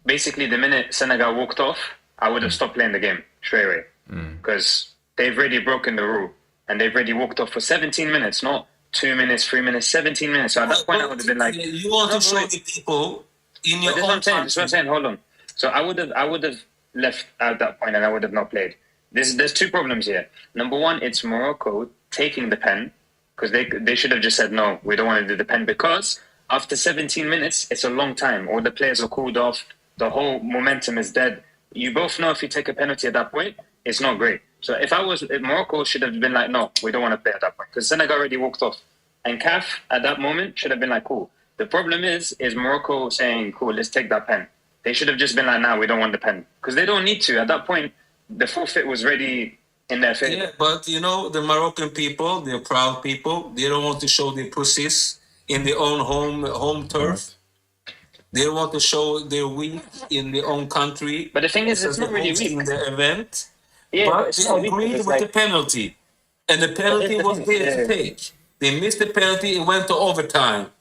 basically the minute Senegal walked off, I would have stopped playing the game straight away because they've already broken the rule and they've already walked off for 17 minutes, not 2 minutes, 3 minutes, 17 minutes. So at that point, I would have been like, you want to show the people in your own country. That's what I'm saying. Hold on. So I would have left at that point and I would have not played. There's two problems here. Number one, it's Morocco taking the pen because they should have just said no, we don't want to do the pen because after 17 minutes, it's a long time. All the players are cooled off. The whole momentum is dead. You both know if you take a penalty at that point, it's not great. So if Morocco should have been like, no, we don't want to play at that point because Senegal already walked off. And CAF at that moment should have been like, cool. The problem is Morocco saying, cool, let's take that pen. They should have just been like, nah, we don't want the pen. Because they don't need to. At that point, the forfeit was ready in their favor. Yeah, but you know, the Moroccan people, they're proud people. They don't want to show their pussies in their own home turf. They don't want to show their weak in their own country. But the thing is, it's not really weak. In the event. Yeah, but they agreed with the penalty. And the penalty was there to take. They missed the penalty, it went to overtime.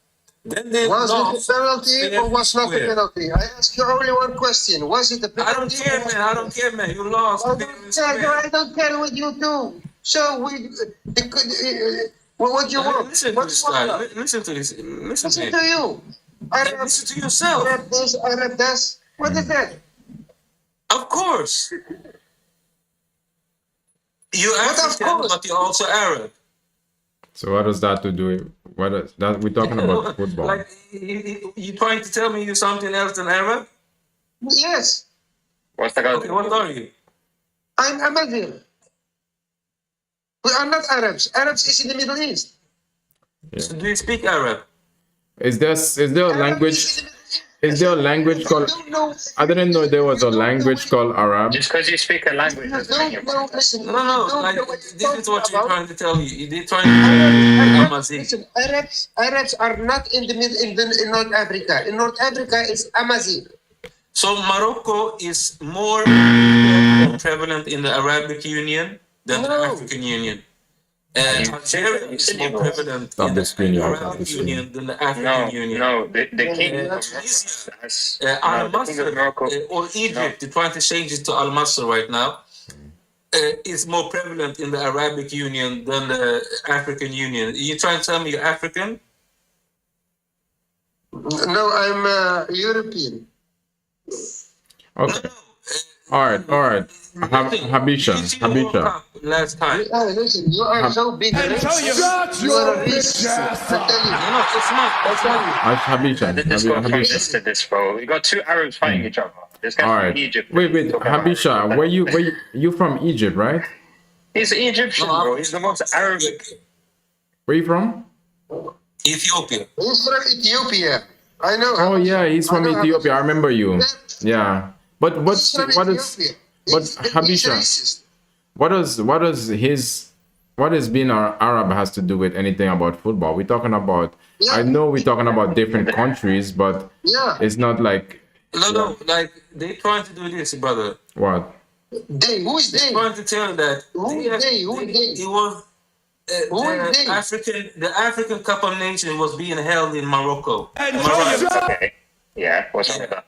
Then they was lost. it a penalty or was not a penalty? I ask you only one question. Was it a penalty? I don't care, man. I don't care, man. You lost. I don't care what you do. So what do you want? Listen to this guy. Listen to this. Listen to you. Listen to yourself. I read this. What is that? Of course. You're African, but you're also Arab. So what does that to do? What is that? We're talking about football. Like, you trying to tell me you're something else than Arab? Yes. What's the guy? Okay, what are you? I'm Amazigh. We are not Arabs. Arabs is in the Middle East. Yeah. So do you speak Arab? Is there a language? Is there a language called? I didn't know there was a language called Arab. Just because you speak a language doesn't mean you're Listen, No. Like, this is what you're trying to tell you. They're trying to Amazigh. listen, Arabs are not in North Africa. In North Africa, it's Amazigh. So Morocco is more prevalent in the Arabic Union than the African Union. And Algeria is more prevalent in the Arabic Union than the African Union. No, the king Al Masr or Egypt, they're trying to change it to Al Masr right now, is more prevalent in the Arabic Union than the African Union. You trying to tell me you're African? No, I'm European. Okay. All right. Habisha. Last time. Listen, you are so big. You are a racist. No, it's not. That's not. Habisha. This, bro. We got two Arabs fighting each other. This guy's from Egypt. Wait, Habisha, where you from Egypt, right? He's Egyptian, bro. He's the most Arabic. Where you from? Ethiopia. He's from Ethiopia. I know. Oh yeah, he's from Ethiopia. I remember you. Yeah. But Habisha, what does being an Arab has to do with anything about football? We're talking about, I know we're talking about different countries, but it's not like. No, like they're trying to do this, brother. What? Who's they? They're trying to tell that it was the African Cup of Nations was being held in Morocco. Okay. Yeah, what's wrong with that?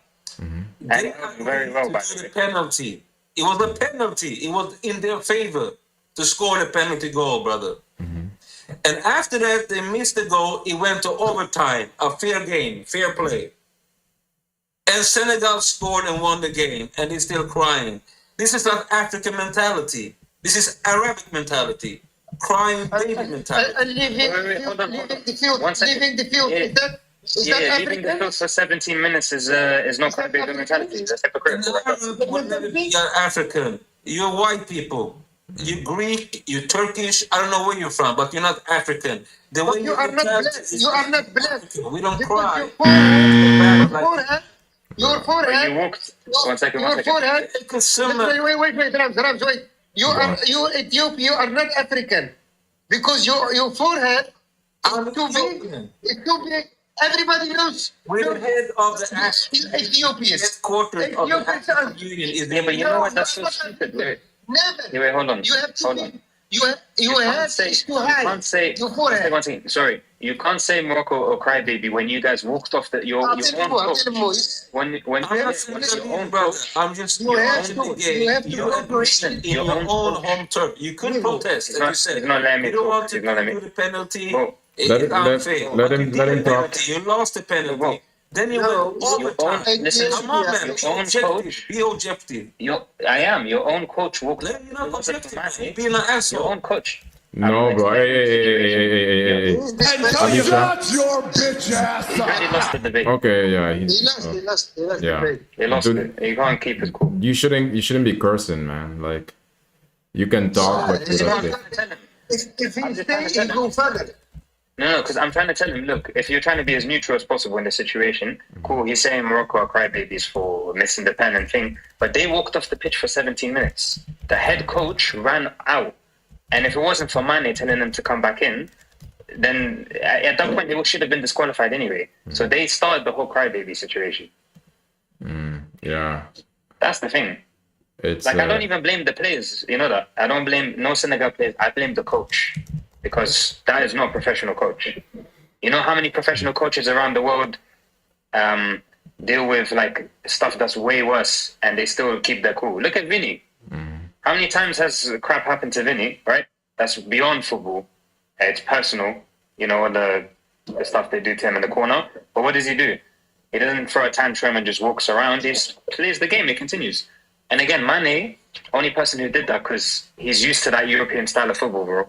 They very well by the penalty. It was a penalty. It was in their favor to score the penalty goal, brother. And after that, they missed the goal. It went to overtime, a fair game, fair play. And Senegal scored and won the game, and they're still crying. This is not African mentality. This is Arabic mentality. Crying baby mentality. Leaving the field. Leaving the field for 17 minutes is not quite baby mentality. That's hypocritical. You're African. You're white people. You're Greek. You're Turkish. I don't know where you're from, but you're not African. The way you are not black. You are not black. We don't cry. Your forehead. You walked. One second. Wait. Rams, wait. You Ethiopia. You are not African because your forehead is too big. It's too big. Everybody knows. We're the head of the Ethiopia. Headquarters of the African Union is there. But you know what? That's so stupid. Never. Wait, hold on. You have to. Hold on. You have to hide your forehead. Sorry. You can't say Morocco or crybaby when you guys walked off your own coach. When I'm not saying that your own brother. coach. I'm just You have watching to. the game. You have to You admitted in your own home turf. You could protest, He's like you said. He's not letting me You don't talk. want to He's not letting do me. the penalty. Bro, It's unfair. let But you him did the talk. penalty. You lost the penalty. Bro, Then you No, went your overtime. own- listen, Come on, man. your Be own objective. coach- Be objective. I am. Your own coach walked. You're not It wasn't objective, for man. Mane. You're being an Your asshole. own coach. No, bro. Hey, hey, hey, hey, hey, hey, hey. Disrespectful. Alicia? your bitch ass He already lost the debate. Okay, yeah. He lost. He lost. He lost Yeah. the debate. He lost Dude, it. You can't keep it cool. You shouldn't be cursing, man. Like, you can talk, but you You know don't what? say. Tell him. If he I'm just trying to stays, tell he him. go further. No, because I'm trying to tell him, look, if you're trying to be as neutral as possible in the situation, cool. He's saying Morocco are crybabies for missing the pen and thing, but they walked off the pitch for 17 minutes. The head coach ran out, and if it wasn't for Mane telling them to come back in, then at that point they should have been disqualified anyway. So they started the whole crybaby situation. Yeah. That's the thing. It's Like, I don't even blame the players. You know that. I don't blame no Senegal players. I blame the coach because that is not a professional coach. You know how many professional coaches around the world deal with like stuff that's way worse and they still keep their cool. Look at Vinny. How many times has crap happened to Vinny, right? That's beyond football. It's personal, you know, the stuff they do to him in the corner. But what does he do? He doesn't throw a tantrum and just walks around. He plays the game. It continues. And again, Mane, only person who did that because he's used to that European style of football, bro.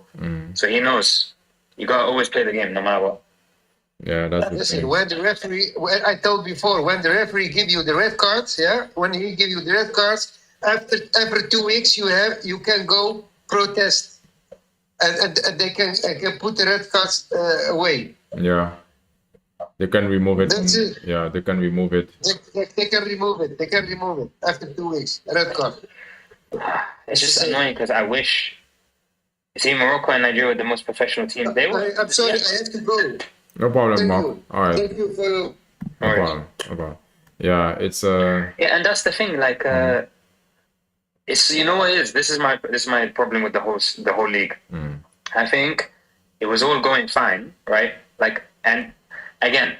So he knows you gotta always play the game no matter what. Yeah, that's the Listen, thing. when the referee, I told before, when the referee give you the red cards, when he give you the red cards, after 2 weeks you can go protest, and they can put the red cards away. Yeah. They can remove it. That's it. Yeah, they can remove it. They can remove it. They can remove it after 2 weeks. Red card. It's just annoying because I wish. See, Morocco and Nigeria were the most professional teams. They were. I'm sorry, I have to go. No problem, Thank Mark. you. All right. Thank you for. No problem. No problem. Yeah, it's Yeah, and that's the thing. Like, it's you know what it is. This is my problem with the whole league. I think it was all going fine, right? Like, and again,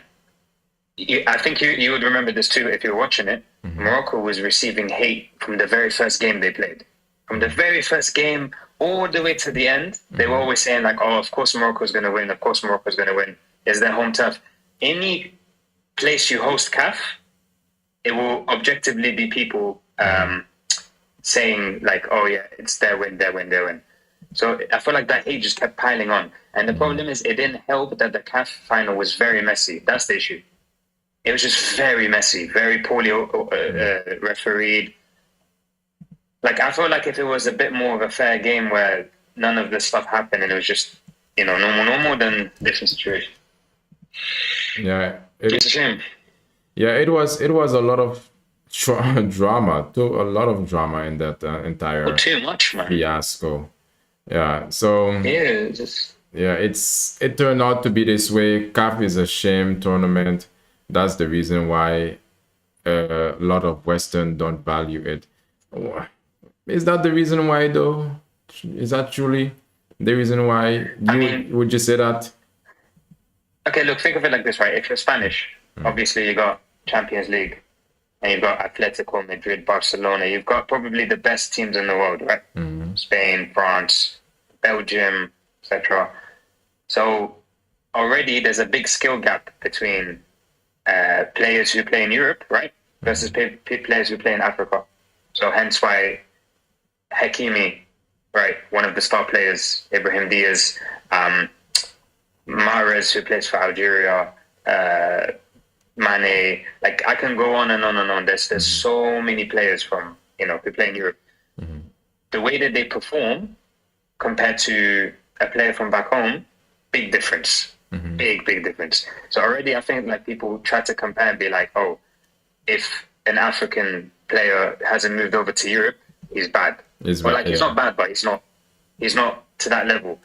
I think you would remember this too if you were watching it. Morocco was receiving hate from the very first game they played. From the very first game all the way to the end, they were always saying like, "Oh, of course Morocco's going to win. Of course Morocco's going to win. It's their home turf." Any place you host CAF, it will objectively be people saying like, "Oh yeah, it's their win, their win, their win." So I feel like that hate just kept piling on. And the problem is it didn't help that the CAF final was very messy. That's the issue. It was just very messy, very poorly refereed. Like, I feel like if it was a bit more of a fair game where none of this stuff happened and it was just, you know, normal, then different situation. yeah. It's a shame. Yeah, it was a lot of drama. A lot of drama in that entire Too much, man. fiasco. Yeah. So Yeah, just... yeah, it turned out to be this way. CAF is a shame tournament. That's the reason why a lot of Western don't value it. Is that the reason why though? Is that truly the reason why would you say that? Okay, look, think of it like this, right? If you're Spanish, obviously you got Champions League and you've got Atletico Madrid, Barcelona. You've got probably the best teams in the world, right? Spain, France, Belgium, etc. So already there's a big skill gap between players who play in Europe, right, versus players who play in Africa. So hence why Hakimi, right, one of the star players, Ibrahim Diaz, Mahrez, who plays for Algeria, Mane, like I can go on and on and on. There's so many players from, you know, who play in Europe. The way that they perform compared to a player from back home, big difference. Big difference. So already I think like people try to compare and be like, oh, if an African player hasn't moved over to Europe, he's bad. He's not bad, but he's not to that level.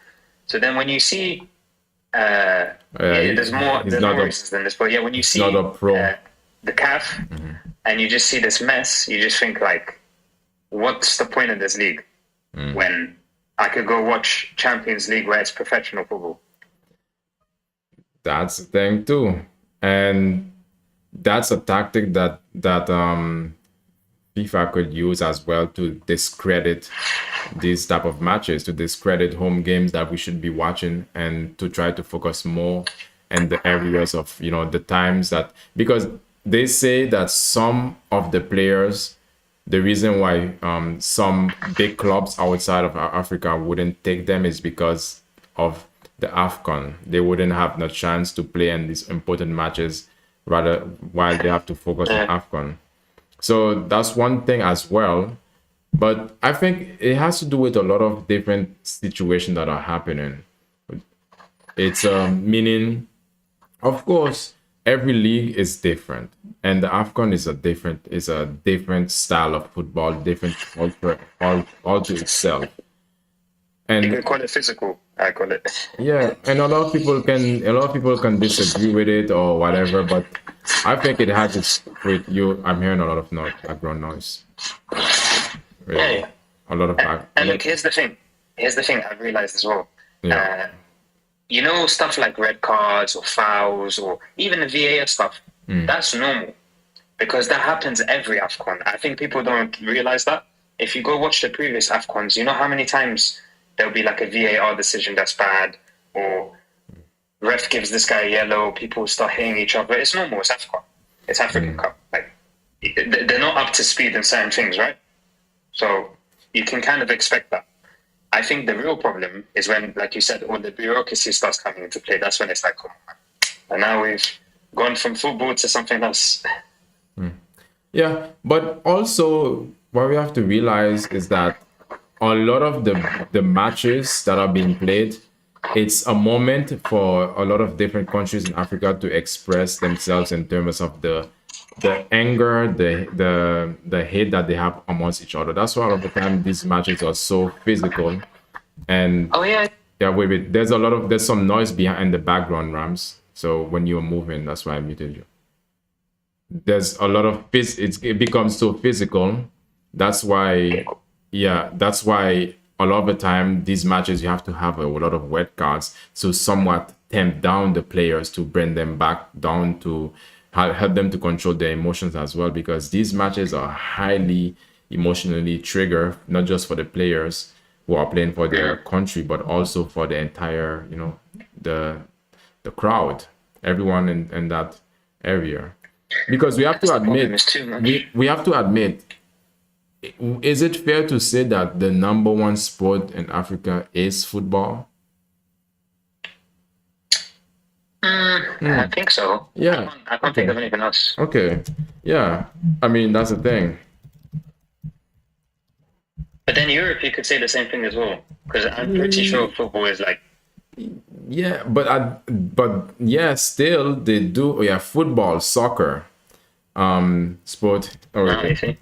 So then when you see there's more reasons than this, but yeah, when you see the CAF and you just see this mess, you just think like, what's the point of this league when I could go watch Champions League where it's professional football? That's the thing too, and that's a tactic that FIFA could use as well to discredit these type of matches, to discredit home games that we should be watching, and to try to focus more in the areas of, you know, the times that, because they say that some of the players, the reason why some big clubs outside of Africa wouldn't take them is because of the AFCON. They wouldn't have the chance to play in these important matches, rather while they have to focus on AFCON. So that's one thing as well. But I think it has to do with a lot of different situations that are happening. It's meaning, of course, every league is different, and the AFCON is a different style of football, different culture, all to itself. You And can call it physical. I call it. yeah, and a lot of people can disagree with it or whatever, but I think it has its with you. I'm hearing a lot of noise, background noise. Yeah. A lot of back. And look, here's the thing. Here's the thing I've realized as well. Yeah. You know, stuff like red cards or fouls or even the VAR stuff, that's normal because that happens every AFCON. I think people don't realize that. If you go watch the previous AFCONs, you know how many times there'll be like a VAR decision that's bad, or ref gives this guy a yellow, people start hitting each other. It's normal. It's AFCON. It's African Cup. Like, they're not up to speed in certain things, right? So you can kind of expect that. I think the real problem is when, like you said, all the bureaucracy starts coming into play. That's when it's like, come on. And now we've gone from football to something else. Yeah, but also what we have to realize is that a lot of the matches that are being played, it's a moment for a lot of different countries in Africa to express themselves in terms of the anger, the hate that they have amongst each other. That's why a lot of the time these matches are so physical. And Oh, yeah. yeah, wait, there's some noise behind the background, Rams. So when you're moving, that's why I muted you. There's a lot of it becomes so physical. That's why, yeah, that's why a lot of the time these matches you have to have a lot of wet cards to somewhat tamp down the players, to bring them back down, to help them to control their emotions as well, because these matches are highly emotionally triggered, not just for the players who are playing for their country, but also for the entire, you know, the crowd, everyone in that area. Because we have to admit, we have to admit, is it fair to say that the number one sport in Africa is football? I think so. Yeah. I can't think of anything else. Okay. Yeah. I mean, that's the thing. But then Europe, you could say the same thing as well. Because I'm pretty sure football is like... Yeah, but yeah, still they do. Yeah, football, soccer, sport. Oh, wait.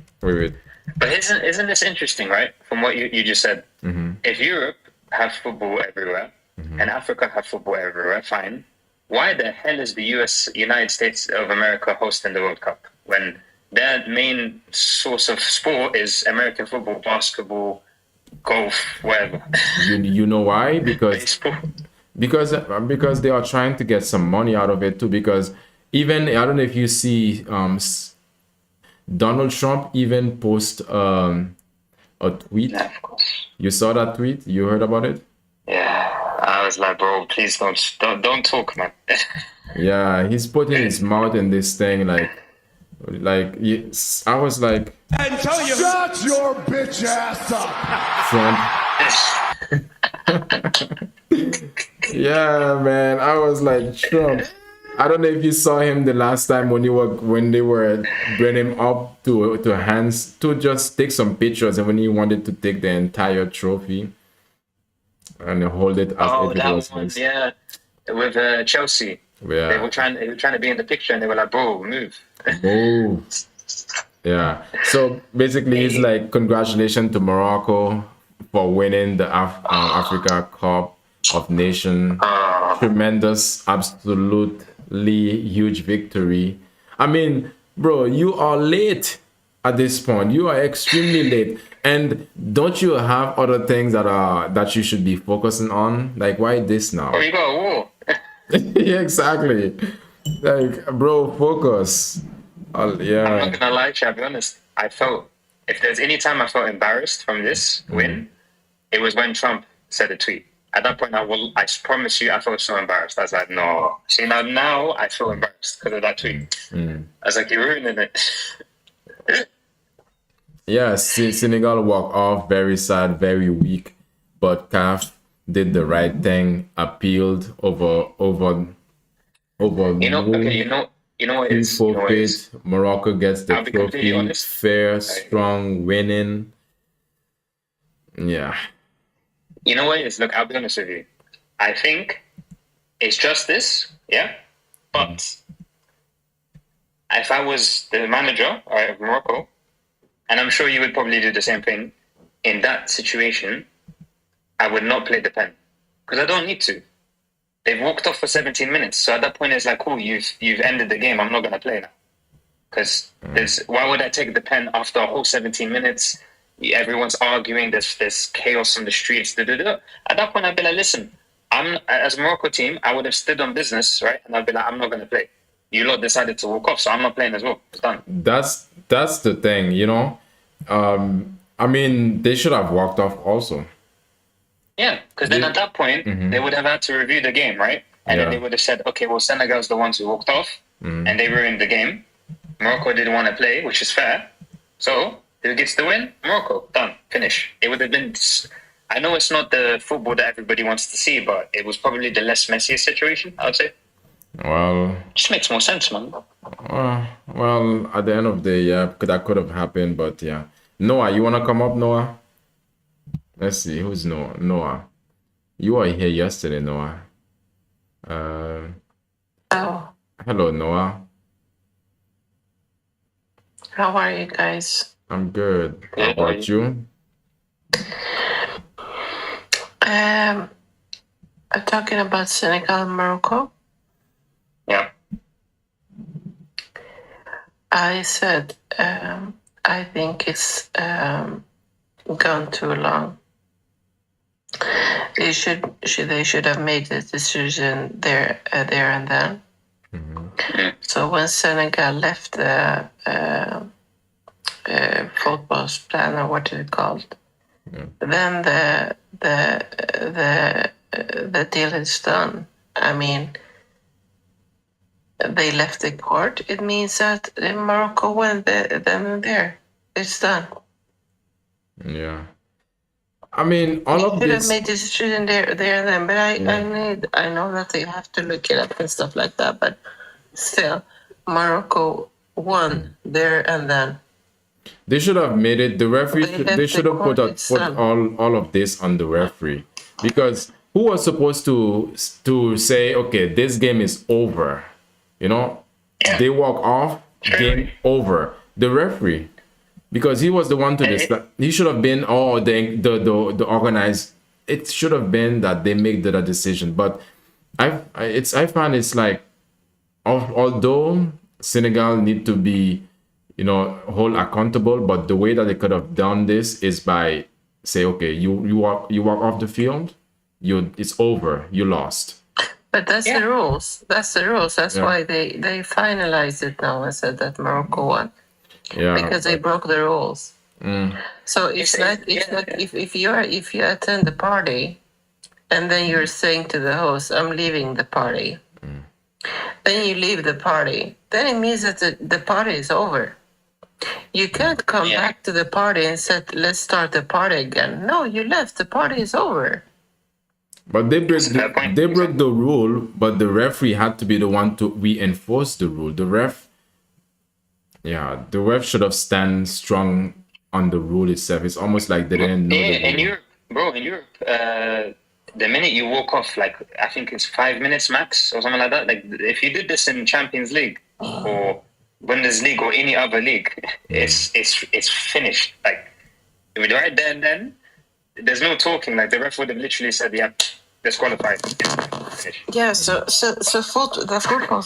But isn't this interesting, right? From what you just said, if Europe have football everywhere and Africa have football everywhere, fine. Why the hell is the United States of America hosting the World Cup when their main source of sport is American football, basketball, golf, whatever? You know why? Baseball. Because they are trying to get some money out of it too. Because even, I don't know if you see, Donald Trump even post a tweet. Yeah, of course. You saw that tweet? You heard about it? Yeah, I was like, bro, please don't talk, man. Yeah, he's putting his mouth in this thing, I was like, And tell you, shut your bitch ass Trump. Yeah, man, I was like, Trump. I don't know if you saw him the last time when they were bringing him up to hands to just take some pictures, and when he wanted to take the entire trophy and hold it as if it was his. Yeah, with Chelsea. Yeah. They were trying to be in the picture, and they were like, "Bro, move." Oh. Yeah. So basically, it's like, congratulations to Morocco for winning the Africa Cup of Nations. Tremendous, absolutely huge victory. I mean, bro, you are late at this point. You are extremely late. And don't you have other things that you should be focusing on? Like, why this now? Oh, you got a war. Yeah, exactly. Like, bro, focus. I'm Yeah. not gonna lie to you, I'll be honest. I felt if there's any time I felt embarrassed from this win, it was when Trump said a tweet. At that point, I promise you, I felt so embarrassed. I was like, no. See, now I feel embarrassed because of that tweet. I was like, you're ruining it. Yeah, Senegal walked off very sad, very weak, but CAF did the right thing, appealed over You know, okay, you know what it is. You know what it is. forfeit. Morocco gets the I'll be completely trophy, honest. fair, strong, winning. Yeah. You know what it is. Look, I'll be honest with you. I think it's just this, yeah. But if I was the manager of Morocco, and I'm sure you would probably do the same thing, in that situation, I would not play the pen because I don't need to. They've walked off for 17 minutes, so at that point it's like, cool, you've ended the game. I'm not gonna play now because why would I take the pen after a whole 17 minutes? Everyone's arguing. There's chaos on the streets. At that point, I'd be like, listen, I'm as a Morocco team, I would have stood on business, right? And I'd be like, I'm not gonna play. You lot decided to walk off, so I'm not playing as well. It's done. That's the thing, you know. I mean, they should have walked off also. Yeah, because then at that point, they would have had to review the game, right? And then they would have said, okay, well, Senegal's the ones who walked off, and they ruined the game. Morocco didn't want to play, which is fair. So, who gets the win? Morocco. Done. Finish. It would have been... I know it's not the football that everybody wants to see, but it was probably the less messiest situation, I would say. Well, Just makes more sense, man. well, at the end of the day, yeah, that could have happened, but yeah. Noah, you wanna come up, Noah? Let's see, who's Noah? Noah, you were here yesterday, Noah. Oh, Hello, Noah. how are you guys? I'm good. How about you? I'm talking about Senegal and Morocco. Yeah. I said I think it's gone too long. They should have made the decision there and then. So when Senegal left the football plan, or what is it called, then the deal is done. I mean, they left the court. It means that Morocco went then and there. It's done. Yeah. I mean, all of Should have this. made the decision there and then. But I know that they have to look it up and stuff like that. But still, Morocco won there and then. They should have made it. The referee. They should have put itself. all of this on the referee, because who was supposed to say, okay, this game is over? You know, they walk off, game over. The referee, because he was the one to decide. He should have been the organized. It should have been that they make the decision. But I find it's like, although Senegal need to be, you know, hold accountable, but the way that they could have done this is by say, okay, you walk off the field, it's over, you lost. But that's the rules. That's the rules. That's why they finalized it now and said that Morocco won. Yeah, Because they broke the rules. So it's like if you attend the party and then you're saying to the host, I'm leaving the party. Then you leave the party. Then it means that the party is over. You can't come back to the party and say, let's start the party again. No, you left. The party is over. but they broke the rule, but the referee had to be the one to reinforce the rule. The ref should have stand strong on the rule itself. It's almost like they didn't know the rule. In Europe, the minute you walk off, like I think it's 5 minutes max or something like that. Like if you did this in Champions League or Bundesliga or any other league, it's finished. Like right there and then, there's no talking. Like the ref would have literally said, "Yeah, disqualified." Yeah. So the football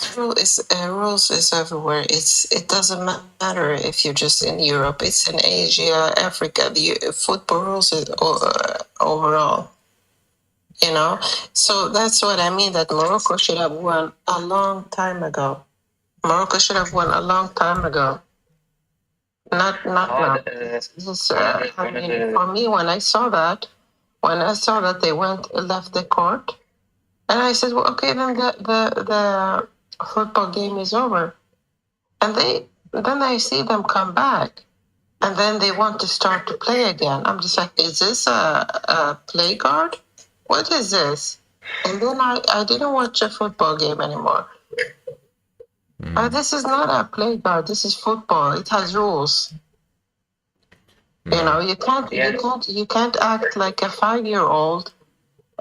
rules is everywhere. It doesn't matter if you're just in Europe. It's in Asia, Africa. The football rules is overall. You know, so that's what I mean. That Morocco should have won a long time ago. Morocco should have won a long time ago. Not now. This, I mean, for me, when I saw that they left the court, and I said, well, okay, then the football game is over, and then I see them come back, and then they want to start to play again. I'm just like, is this a play guard? What is this? And then I didn't watch a football game anymore. This is not a play guard. This is football. It has rules. You know, you can't act like a 5-year-old,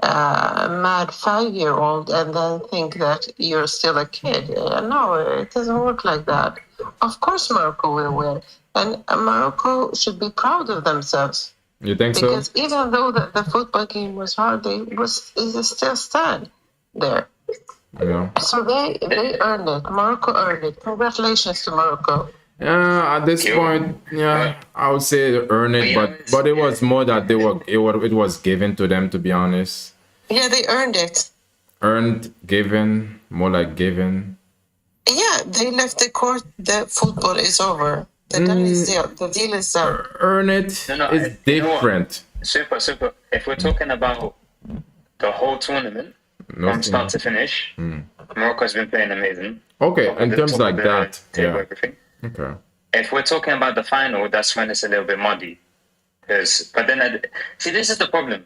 mad 5-year-old, and then think that you're still a kid. No, it doesn't work like that. Of course, Morocco will win, and Morocco should be proud of themselves. You think so? Because even though the football game was hard, they still stand there. Yeah. So they earned it. Morocco earned it. Congratulations to Morocco. At this point, yeah, I would say they earned it, but it was more that it was given to them, to be honest. Yeah, they earned it. Earned, given, more like given. Yeah, they left the court. The football is over. The deal is done. Earn it is different. Super. If we're talking about the whole tournament, from start to finish, Morocco's been playing amazing. Okay, in terms like that, table, yeah. everything. Okay. If we're talking about the final, that's when it's a little bit muddy. But then, see, this is the problem.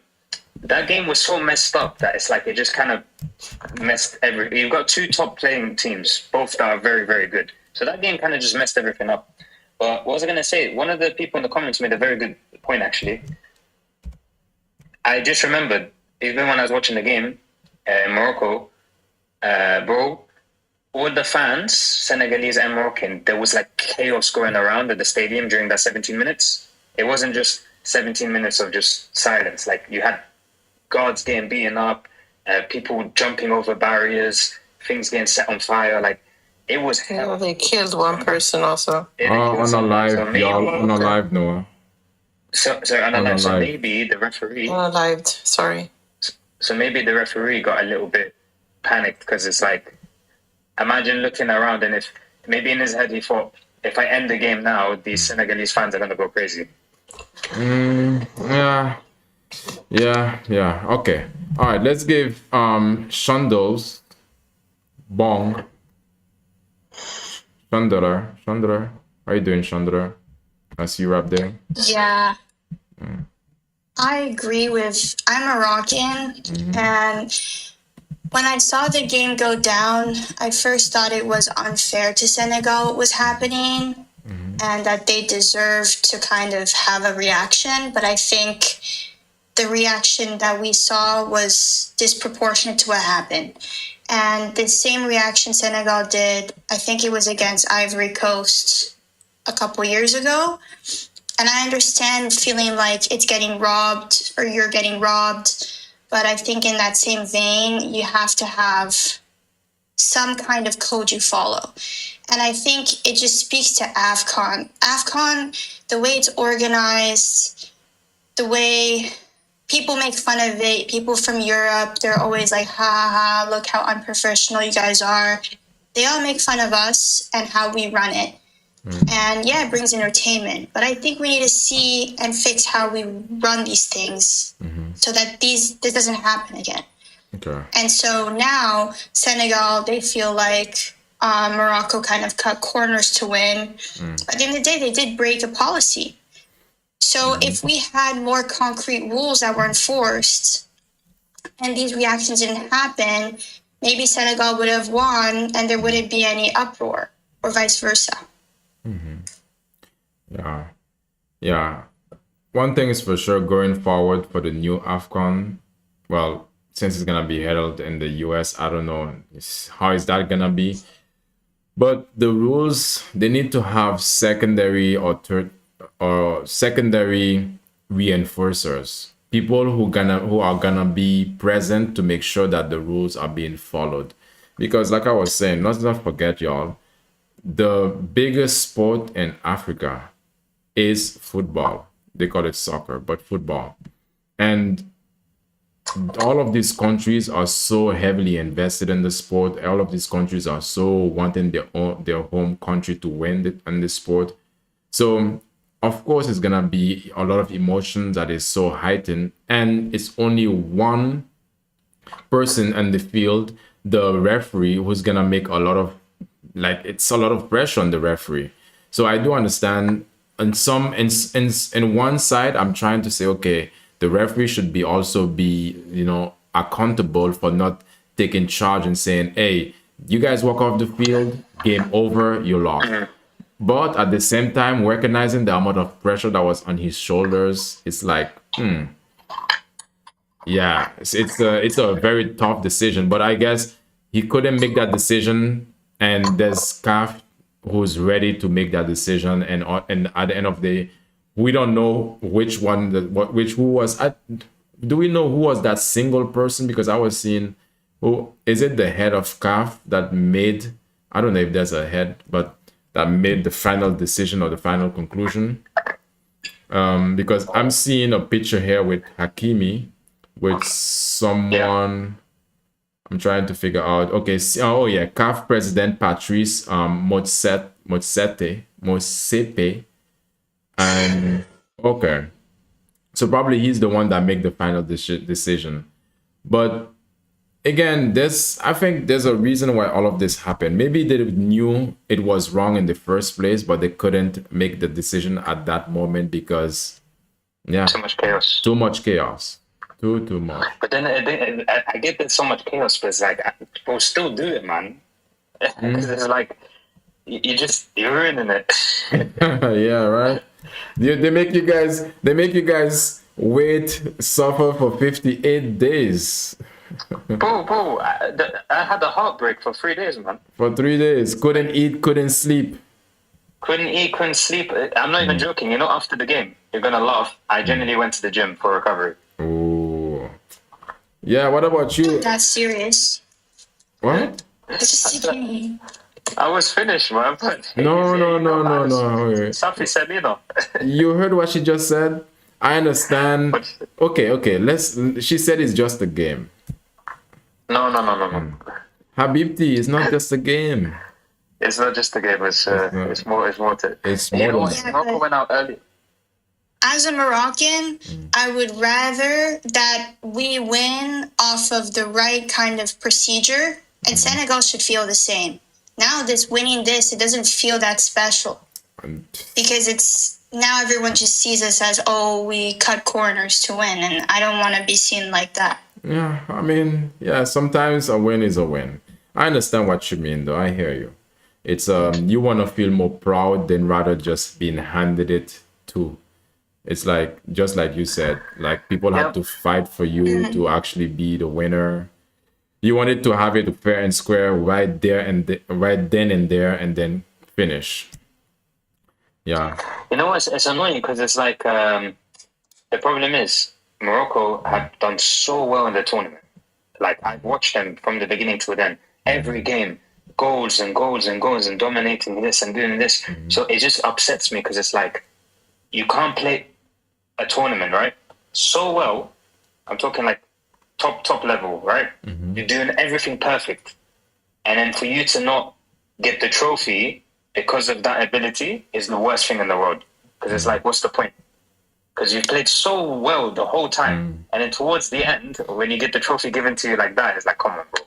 That game was so messed up that it's like it just kind of messed You've got two top playing teams, both that are very, very good. So that game kind of just messed everything up. But what was I going to say? One of the people in the comments made a very good point, actually. I just remembered, even when I was watching the game in Morocco, bro, all the fans, Senegalese and Moroccan, there was like chaos going around at the stadium during that 17 minutes. It wasn't just 17 minutes of just silence. Like, you had guards getting beaten up, people jumping over barriers, things getting set on fire. Like, it was hell. They killed one person also. On a live, on a live, Noah. So maybe the referee. Unalived, sorry. So maybe the referee got a little bit panicked because it's like, imagine looking around and if maybe in his head he thought, if I end the game now, these Senegalese fans are gonna go crazy. Yeah. Okay. All right. Let's give Shandals Bong. Chandra, how you doing, Chandra? I see you up there. Yeah. I agree with. I'm Moroccan, and when I saw the game go down, I first thought it was unfair to Senegal what was happening, and that they deserved to kind of have a reaction. But I think the reaction that we saw was disproportionate to what happened. And the same reaction Senegal did, I think it was against Ivory Coast a couple years ago. And I understand feeling like it's getting robbed or you're getting robbed. But I think in that same vein, you have to have some kind of code you follow. And I think it just speaks to AFCON. AFCON, the way it's organized, the way people make fun of it, people from Europe, they're always like, ha, look how unprofessional you guys are. They all make fun of us and how we run it. And yeah, it brings entertainment. But I think we need to see and fix how we run these things so that this doesn't happen again. Okay. And so now Senegal, they feel like Morocco kind of cut corners to win. At the end of the day, they did break a policy. So if we had more concrete rules that were enforced and these reactions didn't happen, maybe Senegal would have won and there wouldn't be any uproar or vice versa. Yeah. One thing is for sure, going forward for the new AFCON, well, since it's going to be held in the US, I don't know how is that going to be. But the rules, they need to have secondary secondary reinforcers, people who are gonna be present to make sure that the rules are being followed. Because like I was saying, let's not forget, y'all, the biggest sport in Africa is football. They call it soccer, but football. And all of these countries are so heavily invested in the sport. All of these countries are so wanting their home country to win in the sport. So of course it's gonna be a lot of emotions that is so heightened, and it's only one person in the field, the referee, who's gonna make a lot of, like, it's a lot of pressure on the referee. So I do understand. And in one side, I'm trying to say, okay, the referee should be accountable for not taking charge and saying, hey, you guys walk off the field, game over, you lost. But at the same time, recognizing the amount of pressure that was on his shoulders, it's like, yeah, it's a very tough decision. But I guess he couldn't make that decision, and there's CAF who's ready to make that decision. And at the end of the day, we don't know which one, who was. Do we know who was that single person? Because I was seeing, who is it? The head of CAF that made, I don't know if there's a head, but that made the final decision or the final conclusion. Because I'm seeing a picture here with Hakimi, with someone. I'm trying to figure out. Okay, oh yeah, CAF President Patrice Motsepe, and okay, so probably he's the one that make the final decision. But again, I think there's a reason why all of this happened. Maybe they knew it was wrong in the first place, but they couldn't make the decision at that moment because, yeah, Too much chaos. too much chaos. Too much. But then I get there's so much chaos, but it's like people still do it, man. Because it's like you're ruining it. Yeah, right. They make you guys wait, suffer for 58 days. Bro, I had a heartbreak for 3 days, man. For 3 days, couldn't eat, couldn't sleep. Couldn't eat, couldn't sleep. I'm not even joking. After the game, you're gonna laugh. I genuinely went to the gym for recovery. Oh, yeah. What about you? That's serious. What? It's just a game. I was finished, man. No. Okay. Safi said, You heard what she just said? I understand. Okay. She said it's just a game. No. Habibti, it's not just a game. It's not just a game. It's more. It's more to. It's You know more what? than Morocco went out early. As a Moroccan, I would rather that we win off of the right kind of procedure, and Senegal should feel the same. Now, it doesn't feel that special because it's now everyone just sees us as, oh, we cut corners to win, and I don't want to be seen like that. Yeah, I mean, yeah, sometimes a win is a win. I understand what you mean, though. I hear you. It's you want to feel more proud than rather just being handed it to. It's like, just like you said, like people have to fight for you to actually be the winner. You wanted to have it fair and square right there and right then and there, and then finish. Yeah. It's annoying because it's like the problem is Morocco have done so well in the tournament. Like I've watched them from the beginning to the end. Every game, goals and goals and goals and dominating this and doing this. So it just upsets me because it's like you can't play a tournament, right? So well, I'm talking like top level, right? You're doing everything perfect. And then for you to not get the trophy because of that ability is the worst thing in the world. Because it's like, what's the point? Because you've played so well the whole time. And then towards the end, when you get the trophy given to you like that, it's like, come on, bro.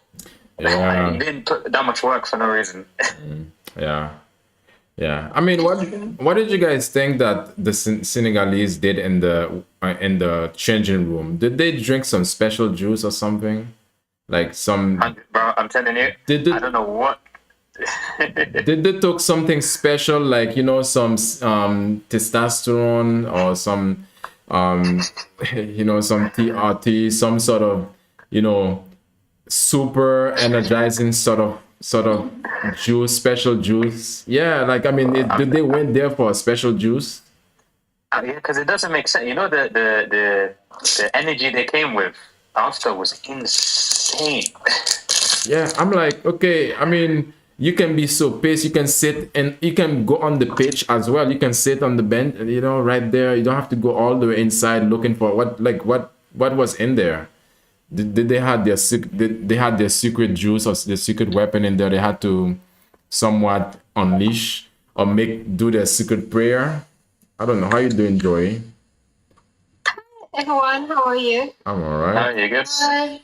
Yeah. You didn't put that much work for no reason. Yeah. I mean, what did you guys think that the Senegalese did in the changing room? Did they drink some special juice or something? Like some... Bro, I'm telling you, I don't know what. Did they took something special, like, some testosterone or some some TRT, some sort of super energizing sort of juice, special juice? Yeah, like, I mean, did they went there for a special juice? Yeah, because it doesn't make sense. The energy they came with after was insane. Yeah, I'm like, okay, I mean, you can be so pissed, you can sit and you can go on the pitch as well. You can sit on the bench, right there. You don't have to go all the way inside looking for what was in there. they had their they had their secret juice or the secret weapon in there. They had to somewhat unleash or do their secret prayer. I don't know how you doing, Joy. Everyone, how are you? I'm alright. No, you good? Hi.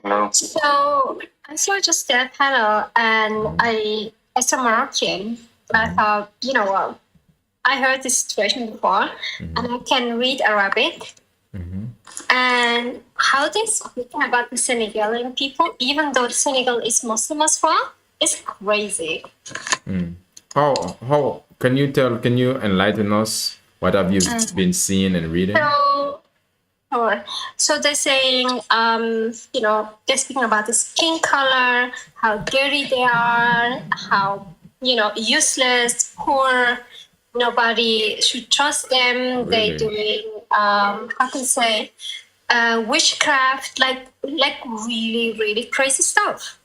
No. So I saw just their panel, and as a Moroccan, I thought, you know what? I heard this situation before, and I can read Arabic. And how they speak about the Senegalian people, even though Senegal is Muslim as well, is crazy. How can you enlighten us? What have you been seeing and reading? So they're saying, you know, they're speaking about the skin color, how dirty they are, how, you know, useless, poor, nobody should trust them. Really? They're doing, how can I say, witchcraft, like really, really crazy stuff.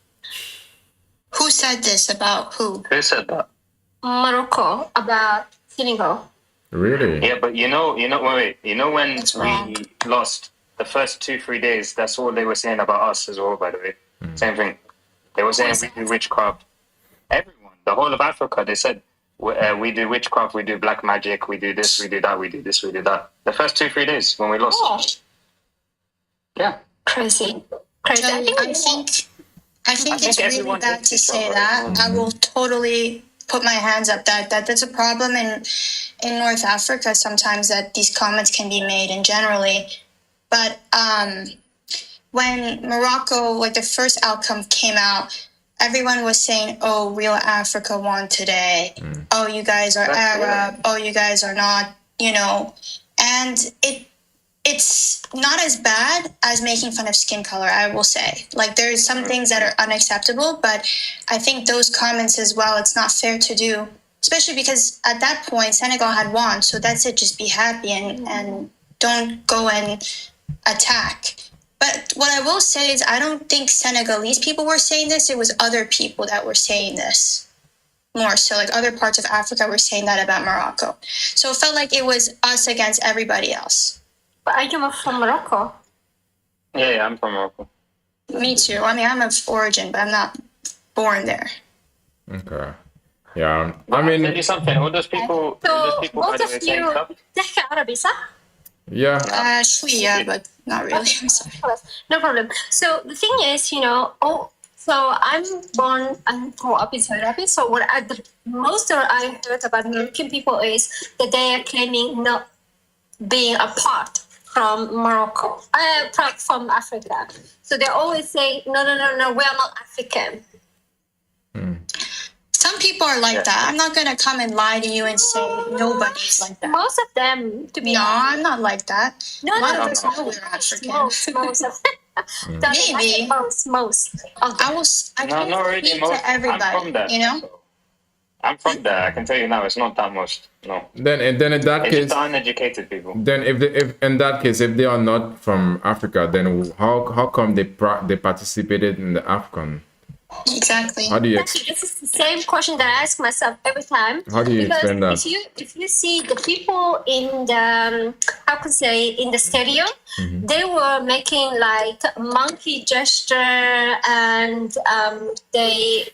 Who said this about who? Who said that? Morocco, about Senegal. Really? Yeah, but wait. You know when That's wrong. we lost the first 2-3 days, that's all they were saying about us as well, by the way. Same thing. They were saying we do witchcraft. Everyone, the whole of Africa, they said we do witchcraft, we do black magic, we do this, we do that, we do this, we do that. The first 2-3 days when we lost. Oh, Yeah. crazy. Joey, I think it's really everyone bad hates to each say other. that. I will totally put my hands up that's a problem in North Africa sometimes, that these comments can be made, and generally. But when Morocco, like the first outcome came out, everyone was saying, oh, real Africa won today. Oh, you guys are Arab. Oh, you guys are not, you know. And it's not as bad as making fun of skin color, I will say. Like, there's some things that are unacceptable, but I think those comments as well, it's not fair to do, especially because at that point, Senegal had won. So that's it. Just be happy and don't go and attack. But what I will say is I don't think Senegalese people were saying this. It was other people that were saying this more. So like other parts of Africa were saying that about Morocco. So it felt like it was us against everybody else. But are you from Morocco? Yeah, I'm from Morocco. Me too. I mean, I'm of origin, but I'm not born there. Okay. Yeah. I mean, tell you something. All those people, So by both the of way, saying you stuff. تحكي عربي صح? Yeah. Yeah, but not really. I'm sorry. No problem. So the thing is, you know, so I'm born and grew up in Saudi Arabia. So the most that I heard about American people is that they are claiming not being apart from Morocco, from Africa. So they always say, no, we are not African. Some people are like that. I'm not gonna come and lie to you and say nobody's like that. Most of them, to be No, honest. I'm not like that. No, A lot no, of us know we're African. Most of them. Maybe. Most. I No, can't not really speak most. to everybody, I'm from there. you know? So I'm from there. I can tell you now, it's not that most. No. Then in that It's case, just uneducated people. then if in that case, if they are not from Africa, then how come they participated in the AFCON? Exactly. How do you This is the same question that I ask myself every time. How do you explain that? If you see the people in the in the stadium, they were making like monkey gesture, and they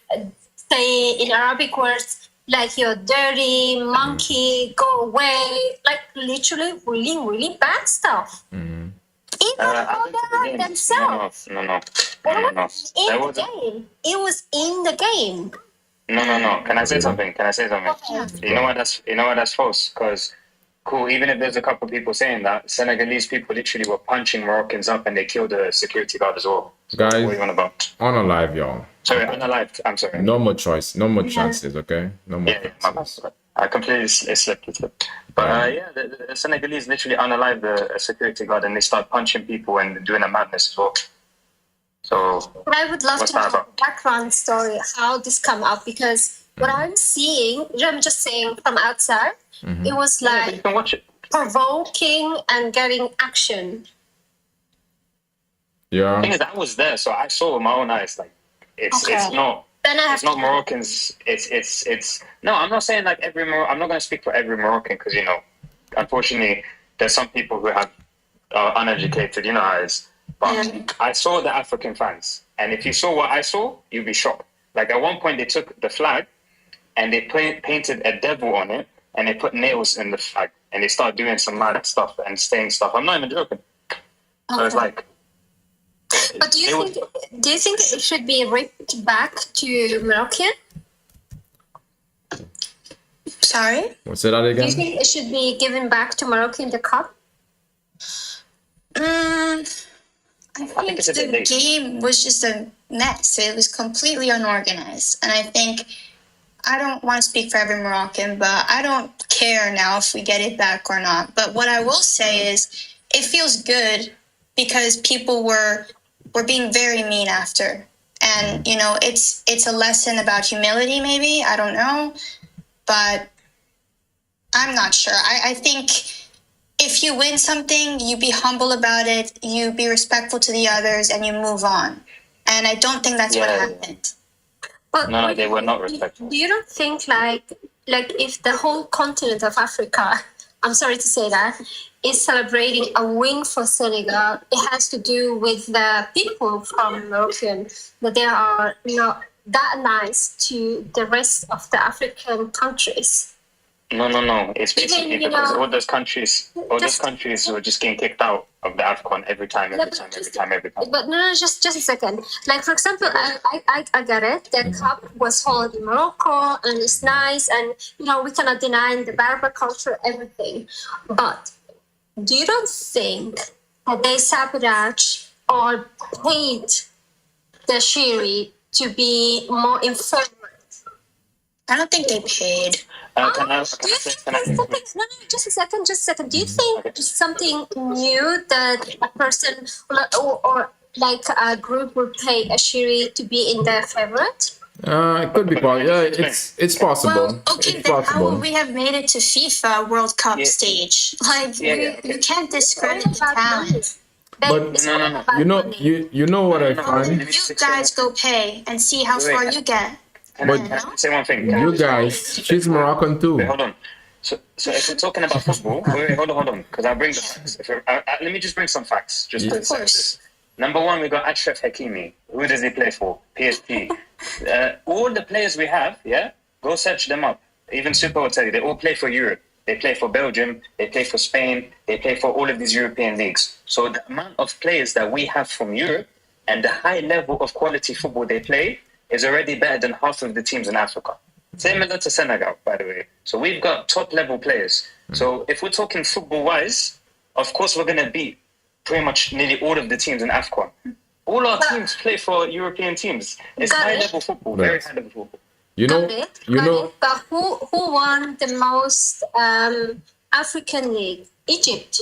say in Arabic words like "you're dirty, monkey, go away," like literally really, really bad stuff. Even about themselves. No. It was in the game. It was in the game. No. Can I say something? You know what? That's false. Because cool. Even if there's a couple of people saying that, Senegalese people literally were punching Moroccans up, and they killed a security guard as well. So Guys, what are you on about? Unalive, y'all. Sorry, unalived. I'm sorry. No more choice. No more chances. Okay. No more My chances. bad. I completely slipped it. But the Senegalese literally unalived the security guard, and they start punching people and doing a madness as well. So But I would love what's to that know the about? background story, how this come up, because what I'm seeing, I'm just saying from outside, it was But you like can watch it. provoking and getting action. The Yeah. thing is, I was there, so I saw with my own eyes. Like it's not. Then I have It's not Moroccans. It's no. I'm not saying like I'm not going to speak for every Moroccan, because unfortunately, there's some people who have uneducated. You know how it is. But I saw the African fans, and if you saw what I saw, you'd be shocked. Like at one point, they took the flag and they painted a devil on it, and they put nails in the flag, and they started doing some mad stuff and saying stuff. I'm not even joking. So it's like. But do you think it should be ripped back to Moroccan? Sorry? Say that Do you again? think it should be given back to Moroccan the cup? I think it's a bit the late. game was just a mess. It was completely unorganized. And I think, I don't want to speak for every Moroccan, but I don't care now if we get it back or not. But what I will say is, it feels good because people were being very mean after. And, you know, it's a lesson about humility, maybe. I don't know. But I'm not sure. I think if you win something, you be humble about it, you be respectful to the others, and you move on. And I don't think that's what happened. But No, they were not respectful. Do you don't think like if the whole continent of Africa, I'm sorry to say that, is celebrating a win for Senegal, it has to do with the people from Moroccan, that they are not that nice to the rest of the African countries. No. It's basically Even, you because know, all those countries were just getting kicked out of the AFCON every time. But no, just a second. Like for example, I get it. The cup was held in Morocco, and it's nice, and you know we cannot deny the Berber culture, everything. But do you don't think that they sabotage or paid the Shiri to be more informed? I don't think they paid. Just a second. Do you think something new that a person or like a group will pay a Shiri to be in their favorite? It could be possible. Yeah, it's possible. Well, okay, it's then how possible. would we have made it to FIFA World Cup stage? Like, you can't discredit the talent. But you know what I find. You guys go pay and see how far you get. Can I say one thing? You guys, she's Moroccan too. Wait, hold on. So if we're talking about football, hold on, because I'll bring the facts. Let me just bring some facts. Just to say this. Number one, we got Achraf Hakimi. Who does he play for? PSG. All the players we have, go search them up. Even Super will tell you, they all play for Europe. They play for Belgium, they play for Spain, they play for all of these European leagues. So the amount of players that we have from Europe and the high level of quality football they play is already better than half of the teams in Africa. Similar to Senegal, by the way. So we've got top level players. So if we're talking football wise, of course we're going to beat pretty much nearly all of the teams in AFCON. All our teams play for European teams. It's high level football, very high level football. You know. But who won the most African league? Egypt.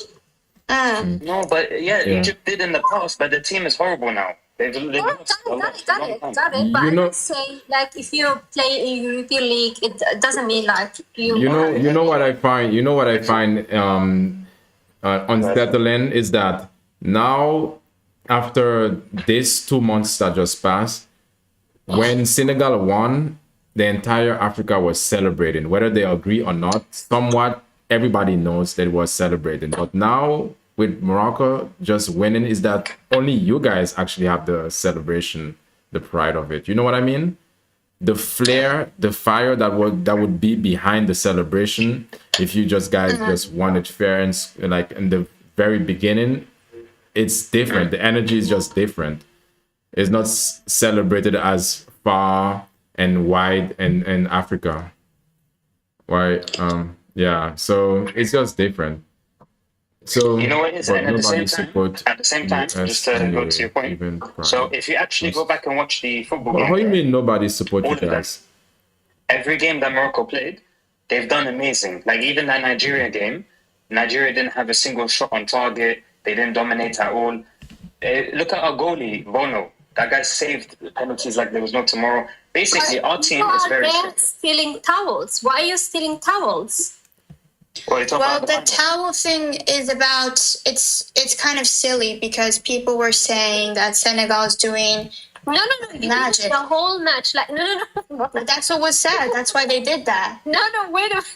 No, but Egypt did in the past, but the team is horrible now. Got it. But I would say, like, if you play in European league, it doesn't mean like you. You know what I find. You know what I find unsettling is that now, after this 2 months that just passed, when Senegal won, the entire Africa was celebrating, whether they agree or not. Somewhat, everybody knows that it was celebrating. But now, with Morocco just winning, is that only you guys actually have the celebration, the pride of it. You know what I mean? The flair, the fire that would be behind the celebration if you just guys just won it fair and like in the very beginning, it's different. The energy is just different. It's not celebrated as far and wide in Africa. Right? So it's just different. So you know what it is, and at the same time, just to go to your point. So if you actually go back and watch the football game, how do you mean nobody support you guys? Every game that Morocco played, they've done amazing. Like even that Nigeria game, Nigeria didn't have a single shot on target. They didn't dominate at all. Look at our goalie, Bono. That guy saved penalties like there was no tomorrow. Basically, our team is very strong. Stealing towels. Why are you stealing towels? Well, the towel thing is about, it's kind of silly because people were saying that Senegal is doing magic. The whole match, like no. That's what was said. That's why they did that. No, wait a minute.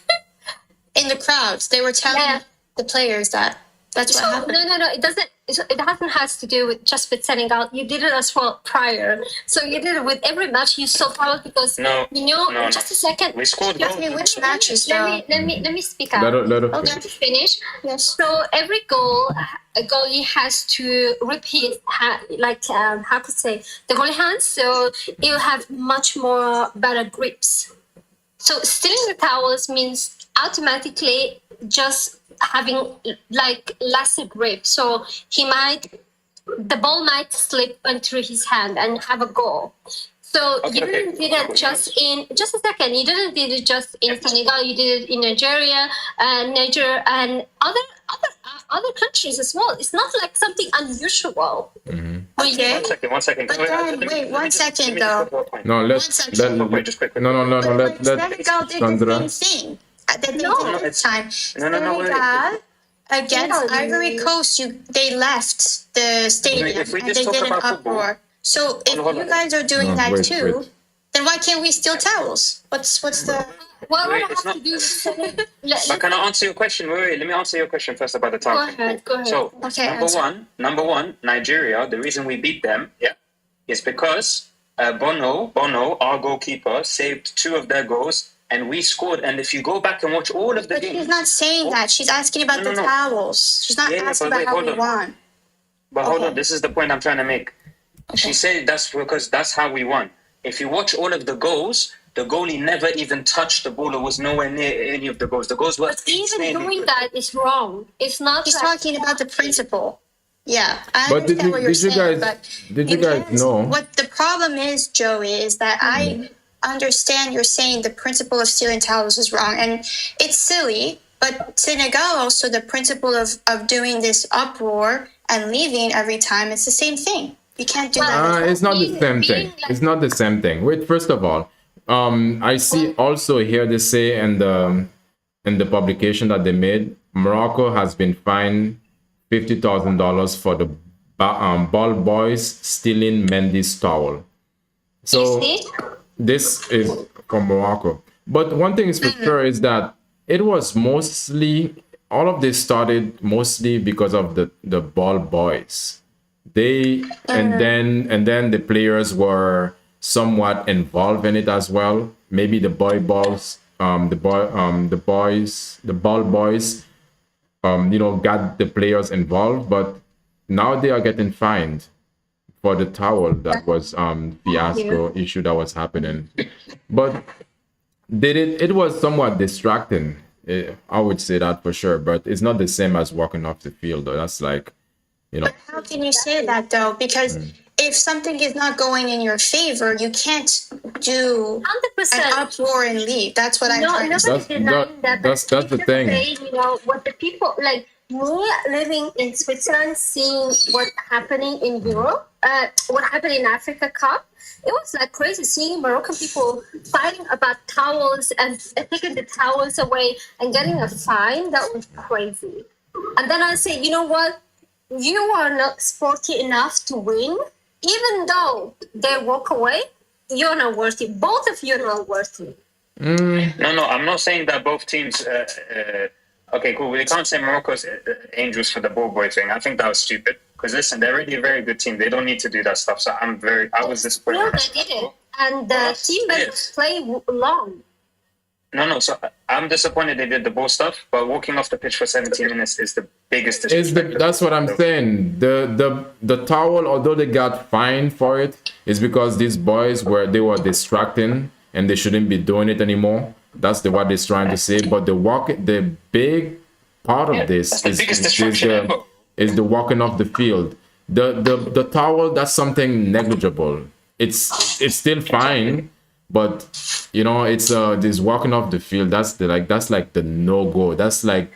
In the crowds, they were telling the players that That's what So happened. no, it doesn't. It hasn't has to do with just with Senegal. You did it as well prior. So you did it with every match. You saw power because No, you know. no, Just no. a second. We scored Just- goals. Okay, which let matches me though? let me speak out. Let her Let finish. me finish. Yes. So every goal, a goalie has to repeat, how to say, the goalie hands. So it will have much more better grips. So stealing the towels means automatically just having like lesser grip. So the ball might slip into his hand and have a goal. So you didn't did it just a second. You didn't did it just in Senegal. You did it in Nigeria, Niger, and other countries as well. It's not like something unusual. Okay. One second. But Wait, then, let me- wait, let me one just- second, let me just though. go to a point. No, let second. Wait, just quick. no, But like let Senegal did Sandra. the same thing that they No, did this time. No, wait. Senegal against Senegal, Ivory Coast, they left the stadium If we and just they talk did an about football- uproar. So if Hold you on. guys are doing No, that wait, too, wait. then why can't we steal towels? What's the? what Wait, would I it's have to not- do with Senegal? But can I answer your question? Wait, let me answer your question first about the Go time. ahead, go ahead. So, Okay, number one, Nigeria, the reason we beat them, is because Bono, our goalkeeper, saved 2 of their goals and we scored. And if you go back and watch all of the But games... she's not saying that. She's asking about No, the no. towels. She's not Yeah, asking but wait, about how hold we on. won. But hold Okay. on, this is the point I'm trying to make. She said that's because that's how we won. If you watch all of the goals, the goalie never even touched the ball or was nowhere near any of the goals. The goals were But even insanely doing good. that is wrong. It's not. He's like- talking about the principle. Yeah, I But did understand you- what you're did you saying, guys- but did you guys can't- know- what the problem is, Joey, is that I understand you're saying the principle of stealing towels is wrong, and it's silly. But Senegal also the principle of doing this uproar and leaving every time. It's the same thing. You can't do that. It's not the Being- same being thing. like- It's not the same thing. Wait, first of all, I see also here they say in the publication that they made, Morocco has been fined $50,000 for the ball boys stealing Mendy's towel. So See? this is from Morocco. But one thing is for sure is that it was mostly all of this started mostly because of the ball boys. They and then the players were somewhat involved in it as well. Maybe the ball boys, got the players involved, but now they are getting fined for the towel that was fiasco issue that was happening. But it was somewhat distracting. I would say that for sure, but it's not the same as walking off the field though. That's like, How can you say that though? Because if something is not going in your favor, you can't do 100%. an uproar and leave. That's what I'm trying to say. Nobody's denying that. that's the thing. Saying, what the people like me living in Switzerland, seeing what happening in Europe, what happened in Africa Cup. It was like crazy seeing Moroccan people fighting about towels and taking the towels away and getting a fine. That was crazy. And then I say, you know what? You are not sporty enough to win, even though they walk away. You're not worthy. Both of you are not worthy. No, I'm not saying that both teams. Okay, cool. We can't say Morocco's angels for the ball boy thing. I think that was stupid. Because listen, they're already a very good team. They don't need to do that stuff. So I was disappointed. No, they did it, and the team members play long. No. So I'm disappointed they did the ball stuff. But walking off the pitch for 17 minutes is the biggest. That's what I'm saying. The towel, although they got fined for it, is because these boys were distracting and they shouldn't be doing it anymore. That's what they're trying to say. But the big part of this is the walking off the field. The towel, that's something negligible. It's still fine, but it's this walking off the field. That's the no-go. That's the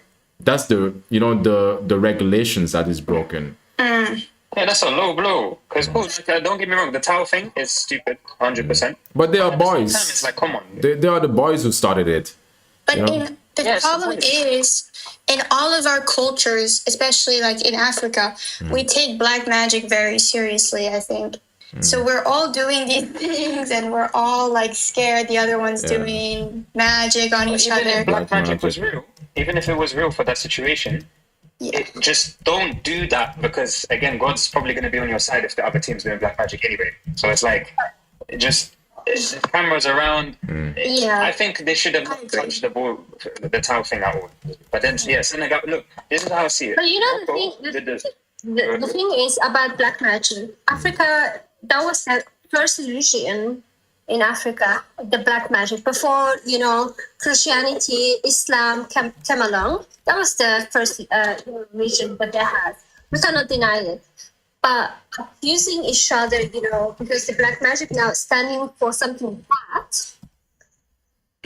the regulations that is broken. Yeah, that's a low blow. Because don't get me wrong, the towel thing is stupid, 100%. But they are boys. It's like, come on. They are the boys who started it. But the problem is, in all of our cultures, especially like in Africa, we take black magic very seriously, I think. So we're all doing these things and we're all like scared the other one's doing magic on each Even other. if black magic was real, even if it was real for that situation, just don't do that, because again, God's probably going to be on your side if the other team's doing black magic anyway. So it's like, just the cameras around. Yeah. I think they should have not touched the ball, the towel thing at all. But then, yeah, Senegal. Look, this is how I see it. But you know the Morocco thing, did this. the thing is about black magic. Africa, that was the first religion in Africa, the black magic. Before, you know, Christianity, Islam came along, that was the first religion that they had. We cannot deny it. But accusing each other, you know, because the black magic now is standing for something bad,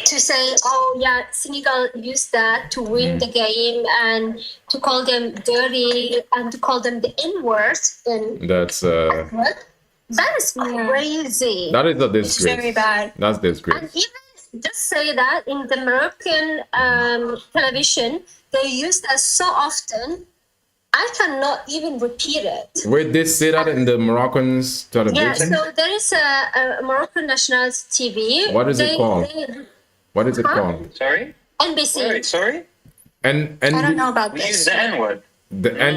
to say, oh yeah, Senegal used that to win the game, and to call them dirty and to call them the N-word, and That's that is crazy. that is a It's disgrace. very bad. That's And disgrace. even just say that in the Moroccan television, they use that so often, I cannot even repeat it. Wait, they say that in the Moroccans Yeah, television? so there is a Moroccan national TV. What is it called? What is it Huh? called? Sorry? NBC. Sorry? And I don't know about We use this. the N-word. the and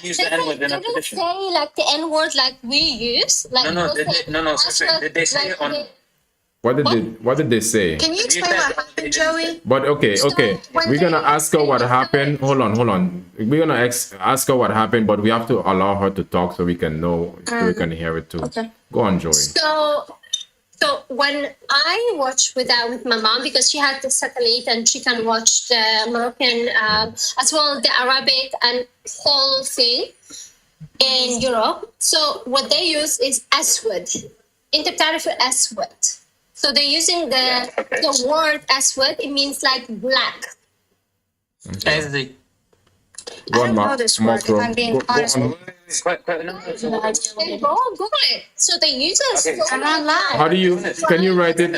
We use the N-word in They our didn't tradition. say like the N-word like we use. Like No, they say- sorry. Did they say it on... what did they say? Can you explain what happened, Joey? But okay, when we're gonna they ask her what say- happened. Hold on. We're gonna ask her what happened, but we have to allow her to talk so we can know, so we can hear it too. Okay. Go on, Joey. So when I watched with my mom, because she had the satellite and she can watch the Moroccan as well the Arabic and whole thing in Europe. So what they use is aswad. انت بتعرف aswad. So they're using the word aswad. It means like black. Ezzy. I don't know this word, if I'm being honest. No, Then go Google it. So they use it. Okay. So I'm not lying. How do you? Can you write it,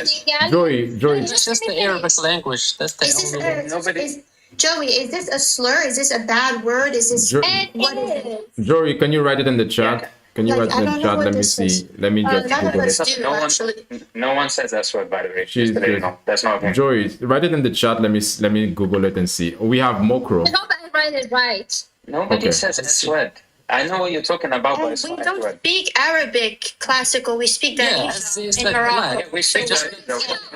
Joey? It's just the Arabic language. That's the Is this only way. Nobody- Joey, is this a slur? Is this a bad word? Is this Jo- It is. Joey, can you write it in the chat? Can you Like, write it I in the don't know chat? what Let me this see. is. Let me just none of Google us it. do, No one- actually. No one says that word, by the way. She's Just to let you good. know. That's not a thing. Joey, write it in the chat. Let me Google it and see. We have Mokro. I hope I write it right. Nobody Okay. says S-word. I know what you're talking about, but And it's we not don't S-word. speak Arabic classical. We speak Yeah, Darija it's in like Morocco. black. Yeah, we speak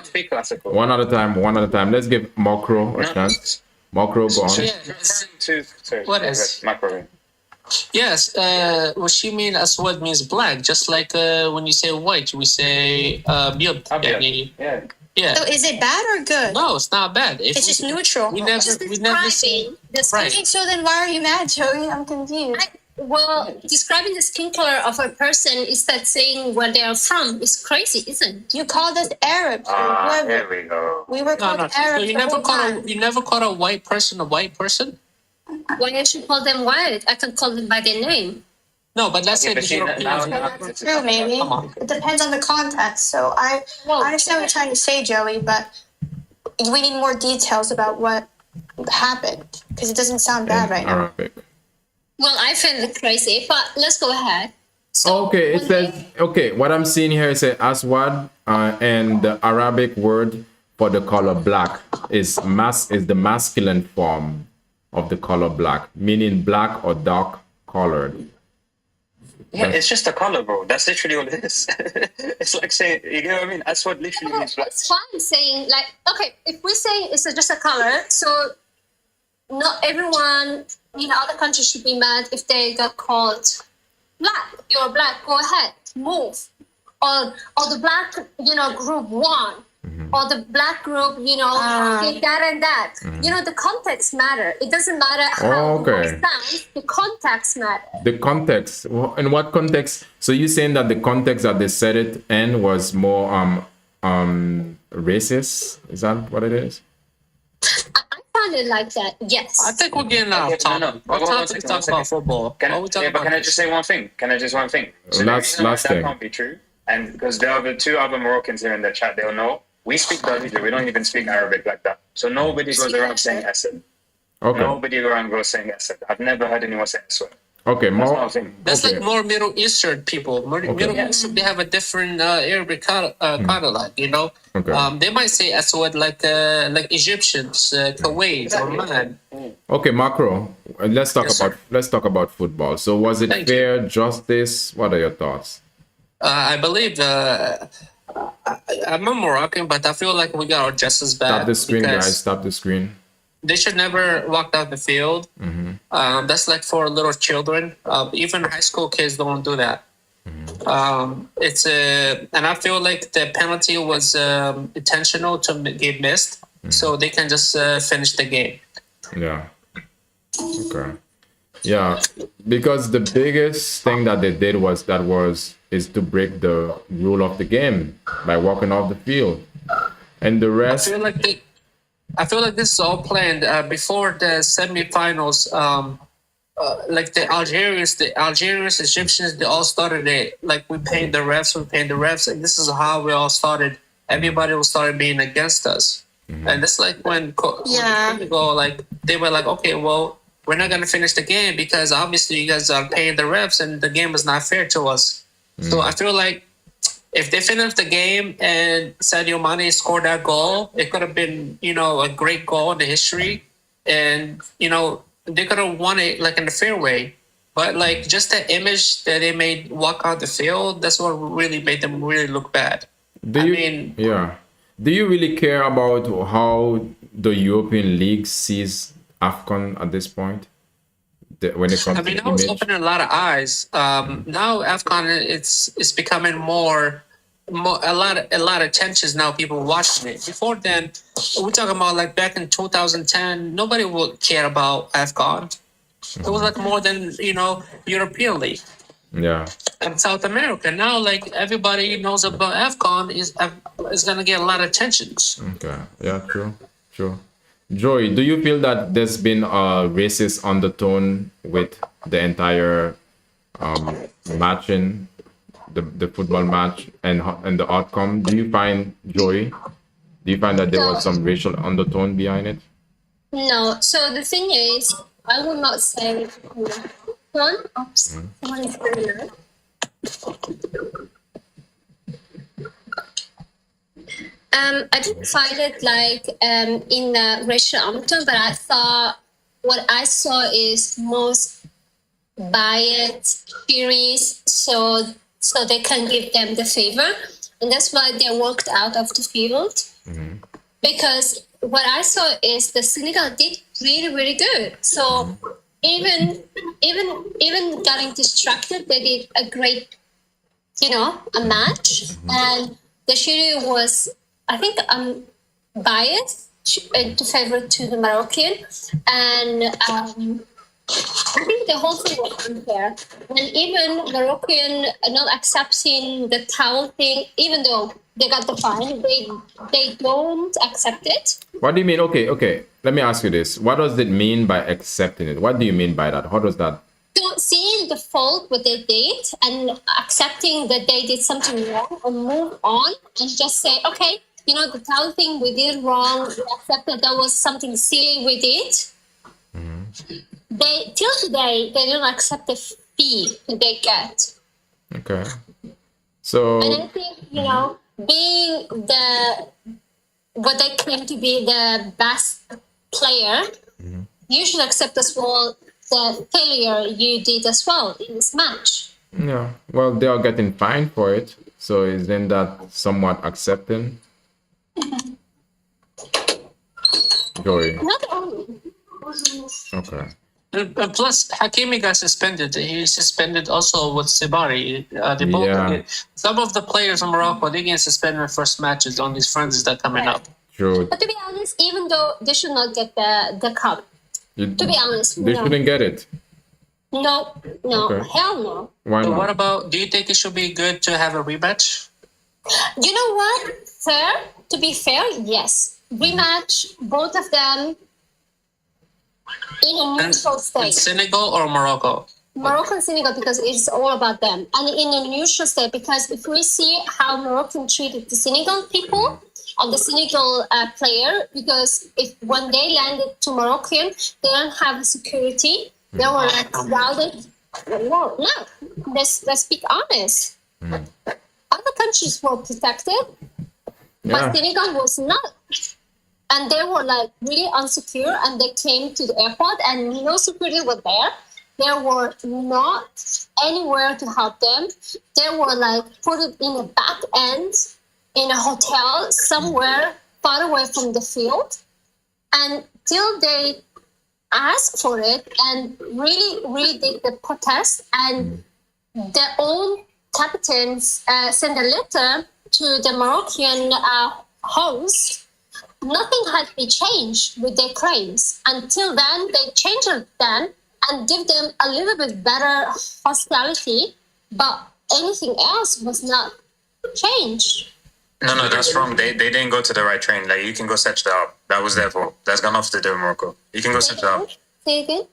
speak classical. One at a time. One at a time. Let's give Mokro a No. chance. Mokro, go on. Yeah, Sorry, What is- macro. yes, what she mean aswad means black, just like when you say white, we say biyad. يعني- Yeah. Yeah. So is it bad or good? No, it's not bad. If It's just neutral. we Just never seen. describing Right. Okay, so then why are you mad, Joey? I'm confused. describing the skin color of a person is that saying where they are from is crazy, isn't it? You called us Arabs. or Here whoever. we go. We were No, called no. So Arabs. you the never whole call time. you never call a white person a white person? Why I should call them white? I can call them by their name. No, but let's say Yeah, but the see, Europeans. That's true, maybe. Come on. It depends on the context. So I understand what you're trying to say, Joey, but we need more details about what happened because it doesn't sound bad right now. Arabic. Well, I find it crazy, but let's go ahead. So Okay, it when says they- okay. What I'm seeing here is aswad, and the Arabic word for the color black is the masculine form of the color black, meaning black or dark colored. Yeah, it's just a color, bro. That's literally all it is. It's like saying, you know what I mean? That's what literally means black. It's fine saying like, okay, if we say it's just a color, so not everyone in other countries should be mad if they got called black. You're black. Go ahead, move. Or the black, group won. Or the black group, did that and that. The context matter. It doesn't matter how Okay. it sounds. The context matter. The context. In what context? So you're saying that the context that they said it in was more racist? Is that what it is? I found it like that. Yes. I think we're getting off Okay, no, topic. no. What One topic second, is talking one about football? Can What we talking but can I about? just say one thing? So Last that thing. can't be true. And because there are the two other Moroccans here in the chat, they'll know. We speak Darija. We don't even speak Arabic like that. So nobody goes around saying Asad. Okay. Nobody around goes saying Asad. I've never heard anyone say Asad. Okay, That's more. what I think. That's Okay. like more Middle Eastern people. Middle Eastern, they have a different Arabic kind of like, you know. Okay. They might say Aswad like Egyptians, Kuwait, Oman. Okay, Macro. Let's talk Yes, about sir. football. So was it Thank you. fair, justice? What are your thoughts? I believe I'm a Moroccan, but I feel like we got our justice Stop back the screen, guys. because Stop the screen. they should never walk out the field. That's like for little children. Even high school kids don't do that. It's and I feel like the penalty was intentional to get missed, so they can just finish the game. Yeah. Okay. Yeah, because the biggest thing that they did is to break the rule of the game by walking off the field, and the I rest. feel like this is all planned before the semifinals. Like the Algerians, Egyptians, they all started it. Like we paid the refs, and this is how we all started. Everybody will start being against us, and it's like when Senegal, like they were like, okay, well, we're not gonna finish the game because obviously you guys are paying the refs, and the game is not fair to us. So I feel like if they finished the game and Sadio Mane scored that goal, it could have been, you know, a great goal in the history, and you know they could have won it like in the fair way. But like just the image that they made walk out the field, that's what really made them really look bad. Do you really care about how the European League sees AFCON at this point? When it comes I mean, to now it's image? opening a lot of eyes. Now AFCON, it's becoming more a lot of tensions now. People watching it. Before then, we're talking about like back in 2010, nobody would care about AFCON. It was like more than, you know, European League Yeah. and South America. Now, like everybody knows about AFCON is gonna get a lot of tensions. Okay. Yeah. True. Joy, do you feel that there's been a racist undertone with the entire matching, the football match and the outcome? Do you find that there was some racial undertone behind it? No. So the thing is, I will not say one. Oops, someone is very loud. I didn't find it like in the racial undertone, but I thought what I saw is most biased theories, so they can give them the favor, and that's why they walked out of the field. Because what I saw is the Senegal did really, really good. So even getting distracted, they did a great, a match, and the jury was, I think, biased to favor to the Moroccan, and I think the whole thing was unfair. And even Moroccan not accepting the towel thing, even though they got the fine, they don't accept it. What do you mean? Okay. Let me ask you this. What does it mean by accepting it? What do you mean by that? How does that? So seeing the fault what they did and accepting that they did something wrong and move on and just say, okay, the towel thing we did wrong, we accepted that was something silly we did. They till today they don't accept the fee that they get. Okay. So. And I think being what they claim to be the best player, you should accept as well the failure you did as well in this match. Yeah. Well, they are getting fined for it, so isn't that somewhat accepting? Joy. Not only. Okay. And plus, Hakimi got suspended. He suspended also with Sibari. They both some of the players in Morocco, they get suspended in first matches on these friends that are coming up. True. But to be honest, even though they should not get the cup, to be honest, they shouldn't get it. No, Okay. Hell no. Why But not? what about? Do you think it should be good to have a rematch? You know what? Fair. To be fair, yes. Rematch, both of them in a neutral In state. Senegal or Morocco? Morocco and Senegal, because it's all about them. And in a neutral state, because if we see how Moroccan treated the Senegal people and the Senegal player, because when they landed to Moroccan, they don't have security. They were crowded Well, no. Let's be honest. Other countries were protected, Yeah. but Senegal was not. And they were like really unsecure, and they came to the airport and no security was there. There were not anywhere to help them. They were like put it in a back end in a hotel somewhere far away from the field. And till they asked for it and really did the protest, and their own captains sent a letter to the Moroccan host. Nothing had been changed with their claims. Until then, they changed it then and give them a little bit better hospitality, but anything else was not changed. No, that's wrong. They didn't go to the right train. Like, you can go search that up. That was their fault. That's gone off to do Morocco. You can go search that up. Say again?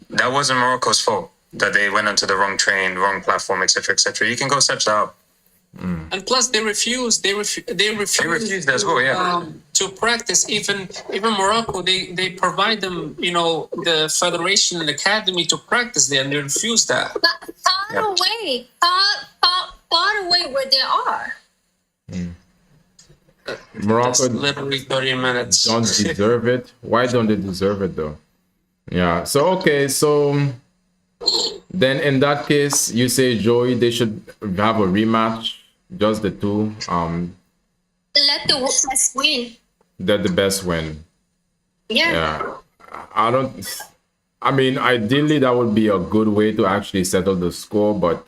That wasn't Morocco's fault that they went onto the wrong train, wrong platform, etc., etc. You can go search that up. And plus, they refused. They refused as well, yeah. To practice. Even Morocco, they provide them, the federation and academy to practice there, and they refused that. But far away where they are. Morocco That's literally 30 minutes. don't deserve it. Why don't they deserve it though? Yeah. So okay. So then in that case, you say Joey, they should have a rematch. Just the two. Let the best win. That the best win. Yeah. I mean, ideally that would be a good way to actually settle the score, but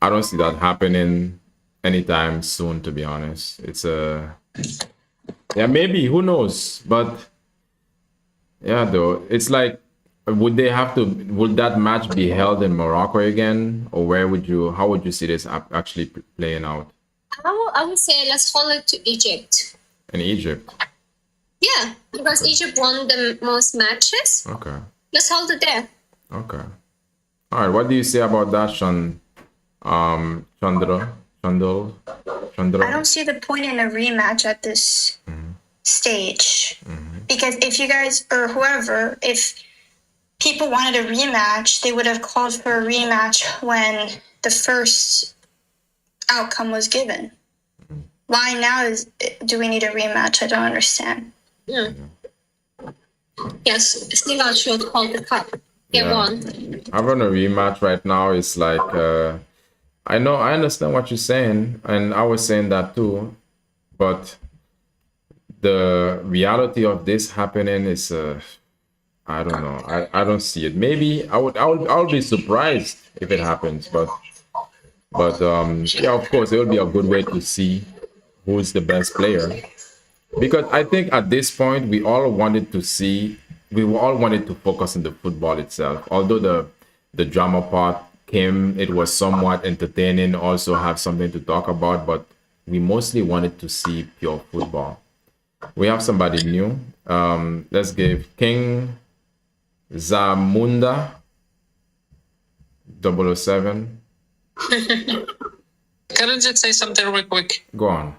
I don't see that happening anytime soon, to be honest. It's maybe, who knows? But yeah, though, it's like, would that match be held in Morocco again, or how would you see this actually playing out? I would say let's hold it to Egypt. In Egypt? Yeah, because Egypt won the most matches. Okay. Let's hold it there. Okay. All right. What do you say about that, Chandra? I don't see the point in a rematch at this stage. Because if you guys, or whoever, if people wanted a rematch, they would have called for a rematch when the first outcome was given. Why now do we need a rematch? I don't understand. Yeah. Yes, Senegal should hold the cup. Get one. Having a rematch right now is like, I understand what you're saying, and I was saying that too, but the reality of this happening is, I don't know. I don't see it. Maybe I would be surprised if it happens, but yeah, of course, it would be a good way to see who's the best player. Because I think at this point, we all wanted to focus on the football itself. Although the drama part came, it was somewhat entertaining, also have something to talk about, but we mostly wanted to see pure football. We have somebody new. Let's give King Zamunda 007. Can I just say something real quick? Go on.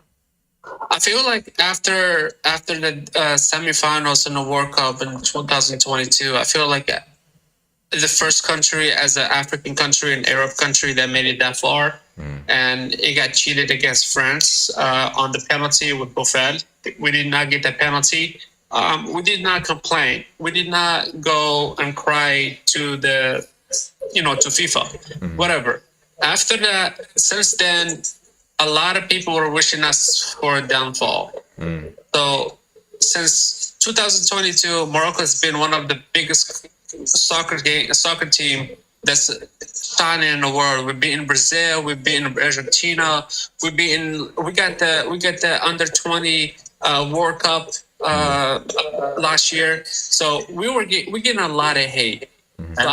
I feel like after the semifinals in the World Cup in 2022, I feel like the first country as an African country, an Arab country that made it that far, and it got cheated against France on the penalty with Buffet. We did not get that penalty. We did not complain. We did not go and cry to to FIFA, whatever. After that, since then, a lot of people were wishing us for a downfall. So since 2022, Morocco has been one of the biggest soccer team that's shining in the world. We've been in Brazil, we've been in Argentina, we got the under 20 World Cup last year. So we're getting a lot of hate. So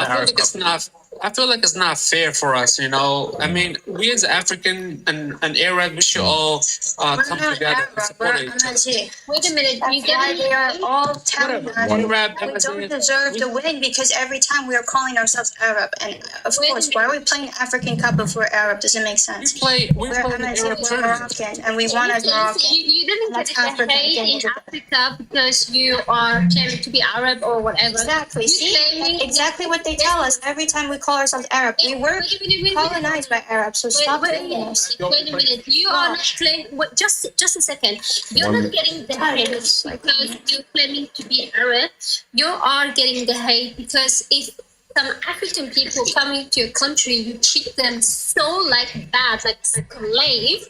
I feel like it's not fair for us, I mean, we as African and Arab, we should all come together and support each other. Wait a minute, you Why they are all telling us Arab, we don't deserve to win because every time we are calling ourselves Arab. And of course, why are we playing African Cup if we're Arab? Doesn't make sense. We play We're Arab We're Moroccan, and we want as Moroccan. You didn't That's get the hate in Africa because you are claiming to be Arab or whatever. Exactly. You See, claiming exactly what they tell us every time we call call ourselves Arab. We were colonized by Arabs, so stop doing this. Wait a minute. You are not claiming. Just a second. You're not getting the hate because you're claiming to be Arab. You are getting the hate because if some African people coming to your country, you treat them so like bad, like slave.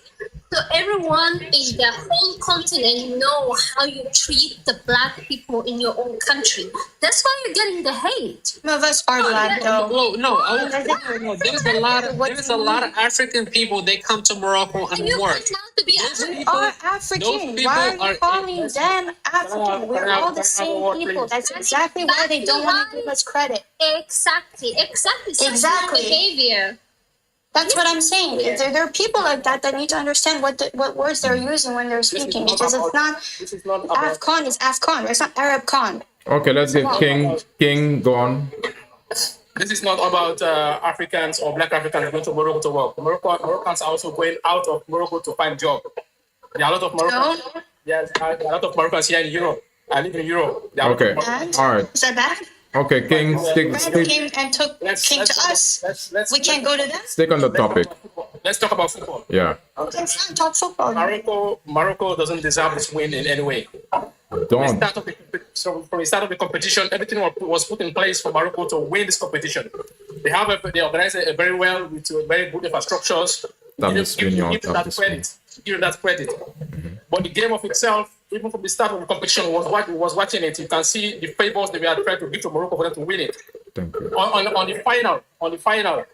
So everyone in the whole continent know how you treat the black people in your own country. That's why you're getting the hate. Some of us are black, though. There's a lot of African people. They come to Morocco and You work. claim now to be African. We are African. Why are you calling them African? We're all the same people. That's exactly why they don't want to give us credit. Exactly. Exactly. Behavior. That's what I'm saying. There are people like that that need to understand what words they're using when they're speaking, because it's not Afghan is Afghan. It's not Arab Khan. Okay, let's get King go on. This is not about Africans or black Africans going to Morocco to work. Moroccans are also going out of Morocco to find job. There are a lot of Moroccans. No? Yes, there are a lot of Moroccans here in Europe. I live in Europe. Okay, all right. Is that bad? Okay, King, Brad stick came and came to us. We can't go to them. stick on the topic. Let's talk about football. Yeah. Let's not talk football. Morocco doesn't deserve this win in any way. Don't. From the start of the competition, everything was put in place for Morocco to win this competition. They organize it very well with very good infrastructures. Give that credit. But the game of itself, even from the start of the competition, was watching it. You can see the favors they were trying to give to Morocco for them to win it. Thank you. On the final,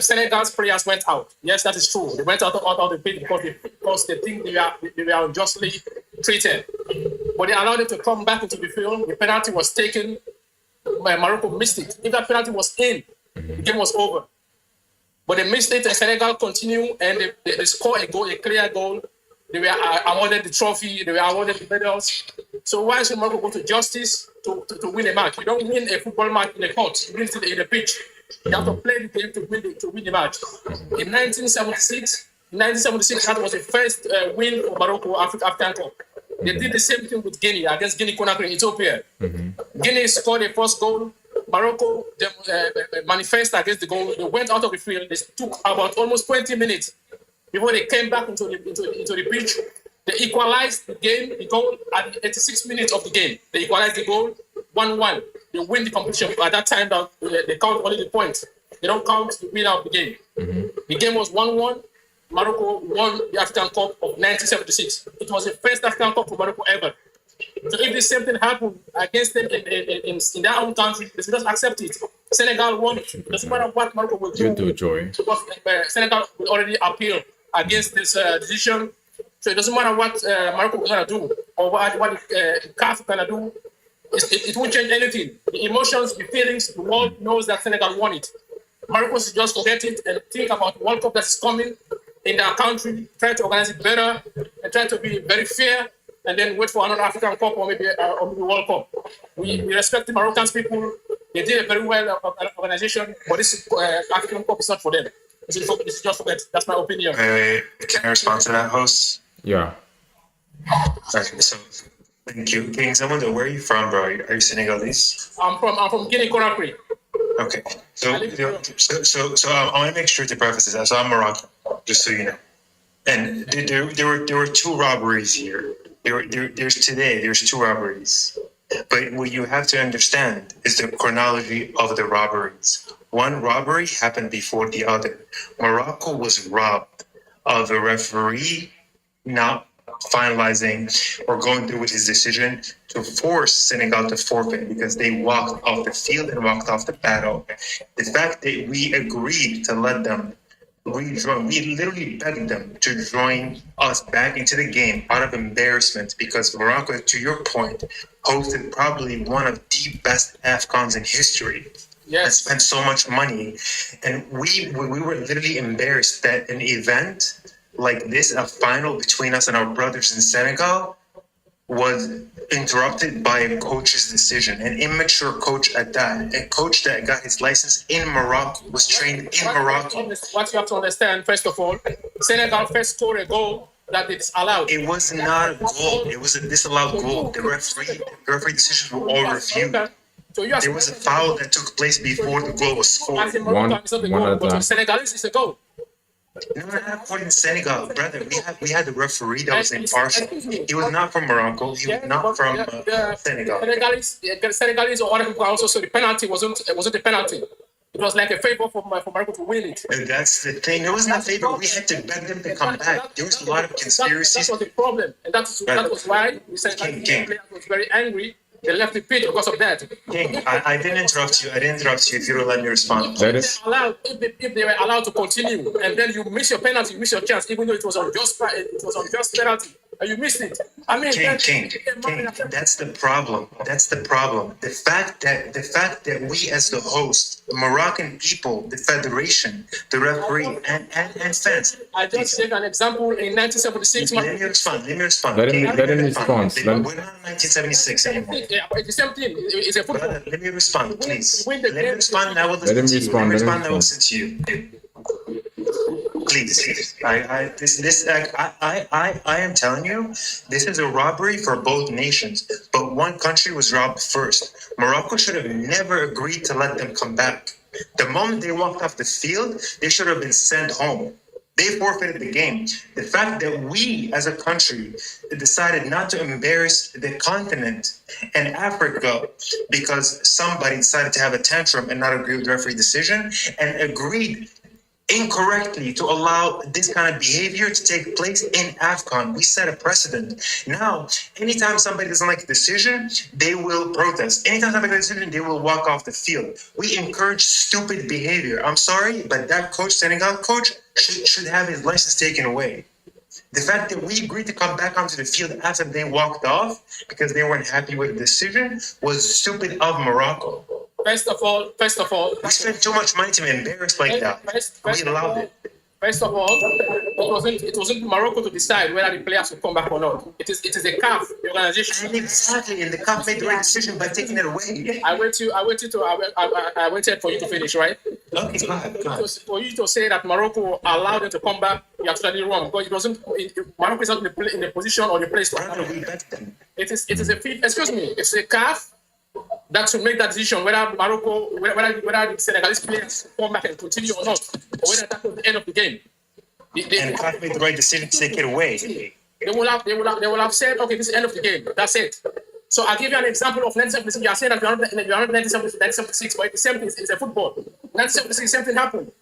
Senegal's players went out. Yes, that is true. They went out of the pitch because they think they were unjustly treated. But they allowed them to come back into the field. The penalty was taken. Morocco missed it. If that penalty was in, the game was over. But they missed it, and Senegal continued, and they scored a clear goal. They were awarded the trophy. They were awarded the medals. So why should Morocco go to justice to win a match? You don't win a football match in a court. You win it in a pitch. You have to play the game to win the match. In 1976, that was the first win for Morocco African Cup. They did the same thing with Guinea against Guinea-Conakry in Ethiopia. Guinea scored the first goal. Morocco manifested against the goal. They went out of the field. They took about almost 20 minutes before they came back into the pitch. They equalized the goal at the 86 minutes of the game. They equalized the goal 1-1. They win the competition. At that time, they count only the points. They don't count the winner of the game. The game was 1-1. Morocco won the African Cup of 1976. It was the first African Cup for Morocco ever. So if the same thing happened against them in their own country, they should just accept it. Senegal won it. It doesn't matter what Morocco will do. You do, Joy. Because Senegal will already appeal against this decision. So it doesn't matter what Morocco is going to do or what the CAF is going to do. It won't change anything. The emotions, the feelings, the world knows that Senegal won it. Morocco should just forget it and think about the World Cup that is coming in their country, try to organize it better and try to be very fair, and then wait for another African Cup or maybe World Cup. We respect the Moroccan people. They did a very well organization, but this African Cup is not for them. It's just forget. That's my opinion. Can I respond to that, host? Yeah. Okay, so thank you. King, someone, where are you from, bro? Are you Senegalese? I'm from Guinea-Conakry. Okay, so I want to make sure to preface this. So I'm Moroccan, just so you know. And there were two robberies here. There's two robberies. But what you have to understand is the chronology of the robberies. One robbery happened before the other. Morocco was robbed of a referee not finalizing or going through with his decision to force Senegal to forfeit because they walked off the field and walked off the battle. The fact that we agreed to let them we literally begged them to join us back into the game out of embarrassment because Morocco, to your point, hosted probably one of the best AFCONs in history. Yes. And spent so much money. And we were literally embarrassed that an event like this, a final between us and our brothers in Senegal, was interrupted by a coach's decision, an immature coach at that, a coach that got his license in Morocco, was trained in Morocco. What you have to understand, first of all, Senegal first scored a goal that it's allowed. It was not a goal. It was a disallowed goal. The referee decisions were all reviewed. So you There was a foul that took place before the goal was scored. As in Morocco, it's not the One goal, at a but time. to Senegalese, it's a goal. No, not according to Senegal, brother. We had the referee that was impartial. He was not from Morocco. He was not from Senegal. Senegalese or other people also, so the penalty wasn't a penalty. It was like a favor for Morocco to win it. And that's the thing. It wasn't a favor. We had to beg them to come back. There was a lot of conspiracies. That was the problem, and that was why the Senegalese players was very angry. They left the pitch because of that. King, I didn't interrupt you. I didn't interrupt you. If you don't let me respond. If they were allowed to continue, and then you miss your penalty, you miss your chance, even though it was unjust penalty, and you missed it. I mean, King, that's the problem. That's the problem. The fact that we, as the host, the Moroccan people, the federation, the referee, and fans. I just take an example in 1976. Let me respond. Let him respond. We're not in 1976 anymore. It's the same thing. It's a football. Brother, let me respond, please. Let me respond, and I will Let him listen to you. Let respond. me Let him respond, and I will respond. listen to you. Please, I am telling you, this is a robbery for both nations. But one country was robbed first. Morocco should have never agreed to let them come back. The moment they walked off the field, they should have been sent home. They forfeited the game. The fact that we, as a country, decided not to embarrass the continent and Africa because somebody decided to have a tantrum and not agree with the referee decision and agreed incorrectly to allow this kind of behavior to take place in AFCON. We set a precedent. Now, anytime somebody doesn't like a decision, they will protest. Anytime somebody doesn't like a decision, they will walk off the field. We encourage stupid behavior. I'm sorry, but that coach, Senegal coach, should have his license taken away. The fact that we agreed to come back onto the field after they walked off because they weren't happy with the decision was stupid of Morocco. First of all, we spent too much money to be embarrassed like that. We allowed it. First of all, it wasn't Morocco to decide whether the players will come back or not. It is a CAF, the organization. And exactly, and the CAF made the right decision by taking it away. I waited for you to finish, right? Okay, go ahead. For you to say that Morocco allowed them to come back, you're absolutely wrong. Because it wasn't. Morocco is not in the position or the place to. Brother, we bet them. It's a CAF that should make that decision whether Morocco, whether the Senegalese players come back and continue or not, or whether that was the end of the game. And CAF made the right decision to take it away. They will have said, okay, this is the end of the game. That's it. So I'll give you an example of 1976. You are saying that you are not 1976, but the same thing is a football. 1976, same thing happened.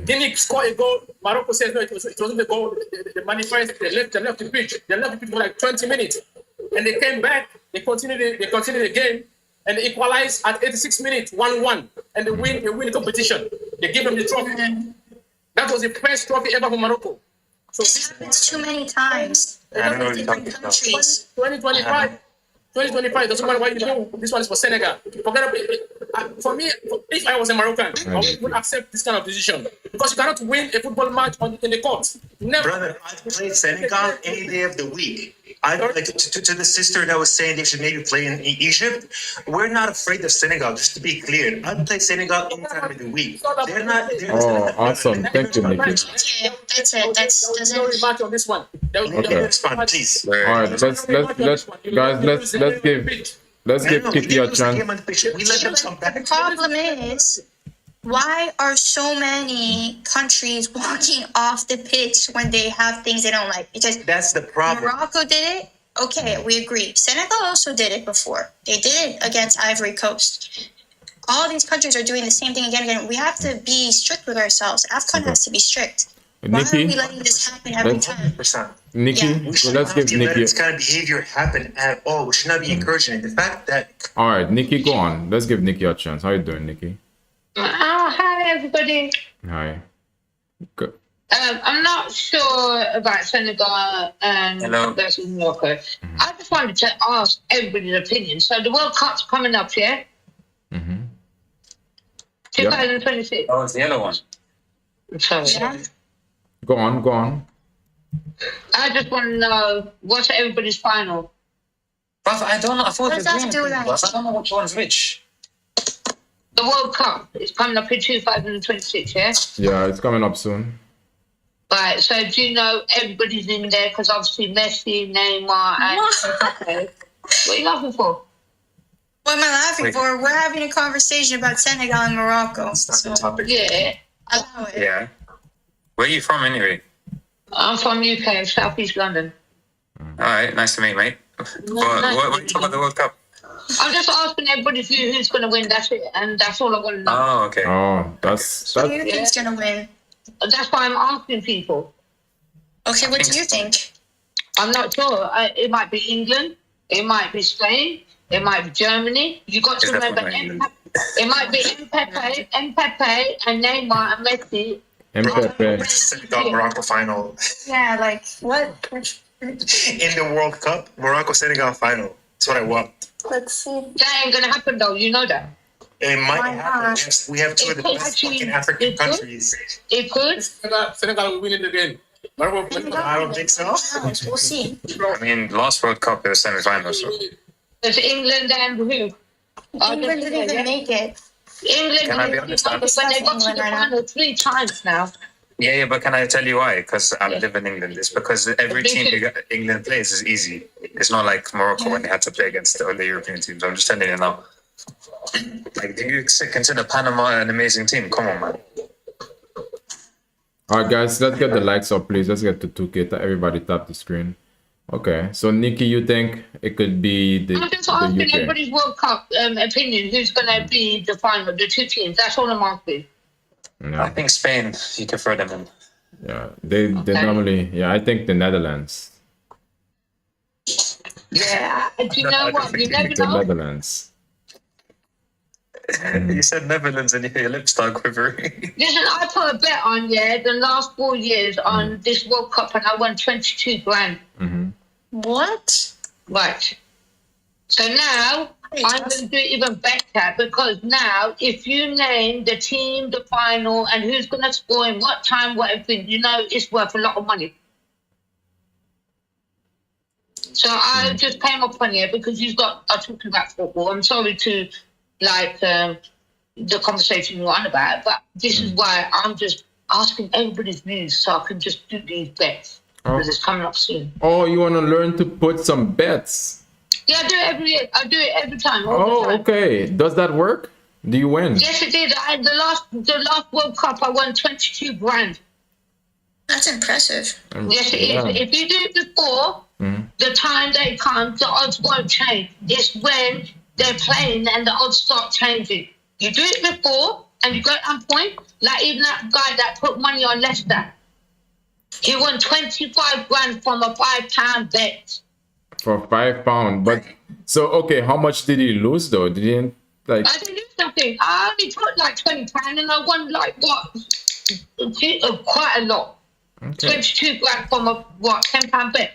Guinea scored a goal. Morocco says no, it wasn't the goal. The manifest, they left the pitch. They left the pitch for like 20 minutes, and they came back. They continued the game. And they equalize at 86 minutes, 1-1, and they win the competition. They give them the trophy. That was the first trophy ever for Morocco. So this happens too many times. I don't know what you're Different talking about. countries. 2025, doesn't matter what you do. This one is for Senegal. Forget about it. For me, if I was a Moroccan, I would accept this kind of decision because you cannot win a football match in the court. Never. Brother, I'd play Senegal any day of the week. To the sister that was saying they should maybe play in Egypt, we're not afraid of Senegal, just to be clear. I'd play Senegal any time of the week. They're not. Awesome. Thank you, Nikki. That's it. That's doesn't. Match on this one. Okay. Respond, please. All right. Let's give Kiki a chance. The problem is, why are so many countries walking off the pitch when they have things they don't like? Because that's the problem. Morocco did it. Okay, we agree. Senegal also did it before. They did it against Ivory Coast. All these countries are doing the same thing again and again. We have to be strict with ourselves. AFCON has to be strict. Why are we letting this happen every time? Nikki, let's give Nikki. Let this kind of behavior happen at all. We should not be encouraging it. The fact that. All right, Nikki, go on. Let's give Nikki a chance. How you doing, Nikki? Hi, everybody. Hi. Good. I'm not sure about Senegal and versus Morocco. I just wanted to ask everybody's opinion. So the World Cup's coming up, yeah? 2026. Oh, it's the yellow one. Sorry. Yeah. Go on. I just want to know what's everybody's final. But I don't know. I thought What does that do that? I don't know which one's which. The World Cup is coming up in 2026, yeah? Yeah, it's coming up soon. Right, so do you know everybody's in there? Because obviously Messi, Neymar, and Mbappe. What are you laughing for? What am I laughing Wait. for? We're having a conversation about Senegal and Morocco. So Yeah. allow it. Yeah. Where are you from anyway? I'm from UK, South East London. All right, nice to meet you, mate. What are you talking about the World Cup? I'm just asking everybody's view who's going to win. That's it, and that's all I want to know. Oh, okay. Oh, that's Who do you think's gonna win? That's why I'm asking people. Okay, what do you think? I'm not sure. It might be England. It might be Spain. It might be Germany. You got to It's remember. definitely It might be Mbappe, and Neymar and Messi. Mbappe. Senegal Morocco final Yeah, like what? in the World Cup. Morocco Senegal final. That's what I want. Let's see. That ain't gonna happen though. You know that. It might Why happen. not? Yes, we have two of the It could best actually- fucking African it could. countries. It could. Senegal will win it again. Morocco, I don't think so. We'll see. I mean, last World Cup it was semi-finals. So. There's England and who? England didn't even make it. England. Can I be honest? But they got to the final 3 times now. Yeah, but can I tell you why? Because I live in England. It's because every team England plays is easy. It's not like Morocco when they had to play against all the European teams. I'm just telling you now. Like, do you consider Panama an amazing team? Come on, man. All right, guys, let's get the likes up, please. Let's get to 2K. Everybody tap the screen. Okay, so Nikki, you think it could be the I'm just asking UK? everybody's World Cup opinion. Who's going to be the final? The 2 teams. That's all I'm asking. I Yeah, think Spain, you can throw them in. yeah. They normally, yeah. I think the Netherlands. Yeah. Do you know what? You never The know. Netherlands. You said Netherlands and your lips start quivering. Listen, I put a bet on the last 4 years on this World Cup, and I won 22 grand. Mm-hmm. What? Right. So now I'm going to do it even better, because now if you name the team, the final, and who's going to score in what time, what everything, you know it's worth a lot of money. So I just came up on here because are talking about football. I'm sorry to the conversation you're on about, but this is why I'm just asking everybody's views so I can just do these bets because it's coming up soon. Oh, you want to learn to put some bets? Yeah, I do it every year. I do it every time. All the time. Okay. Does that work? Do you win? Yes, it did. The last World Cup, I won 22 grand. That's impressive. Yes, it is. If you do it before the time they come, the odds won't change. It's when they're playing and the odds start changing. You do it before and you go on point. Like even that guy that put money on Leicester, he won 25 grand from a £5 bet. For £5, but so okay. How much did he lose though? Did he like? I didn't lose nothing. I only put like 20 pounds and I won like what? Quite a lot. Okay. 22 grand from a £10 bet.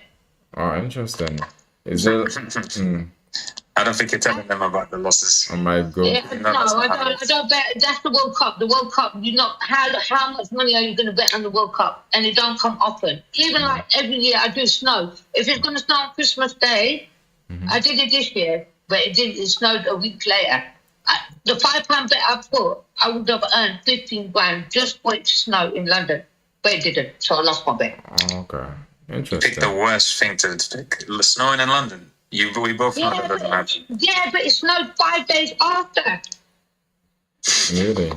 Oh, interesting. Is it? I don't think you're telling them about the losses. I might go. Yeah, no, I don't bet. That's the World Cup. The World Cup, you know, how much money are you going to bet on the World Cup? And it don't come often. Even like every year I do snow. If it's going to snow on Christmas Day, I did it this year, but it didn't. It snowed a week later. The £5 bet I put, I would have earned 15 grand just for it to snow in London, but it didn't. So I lost my bet. Okay, Pick interesting. the worst thing to pick. Snowing in London. We both know that doesn't happen. Yeah, but it snowed 5 days after. Really?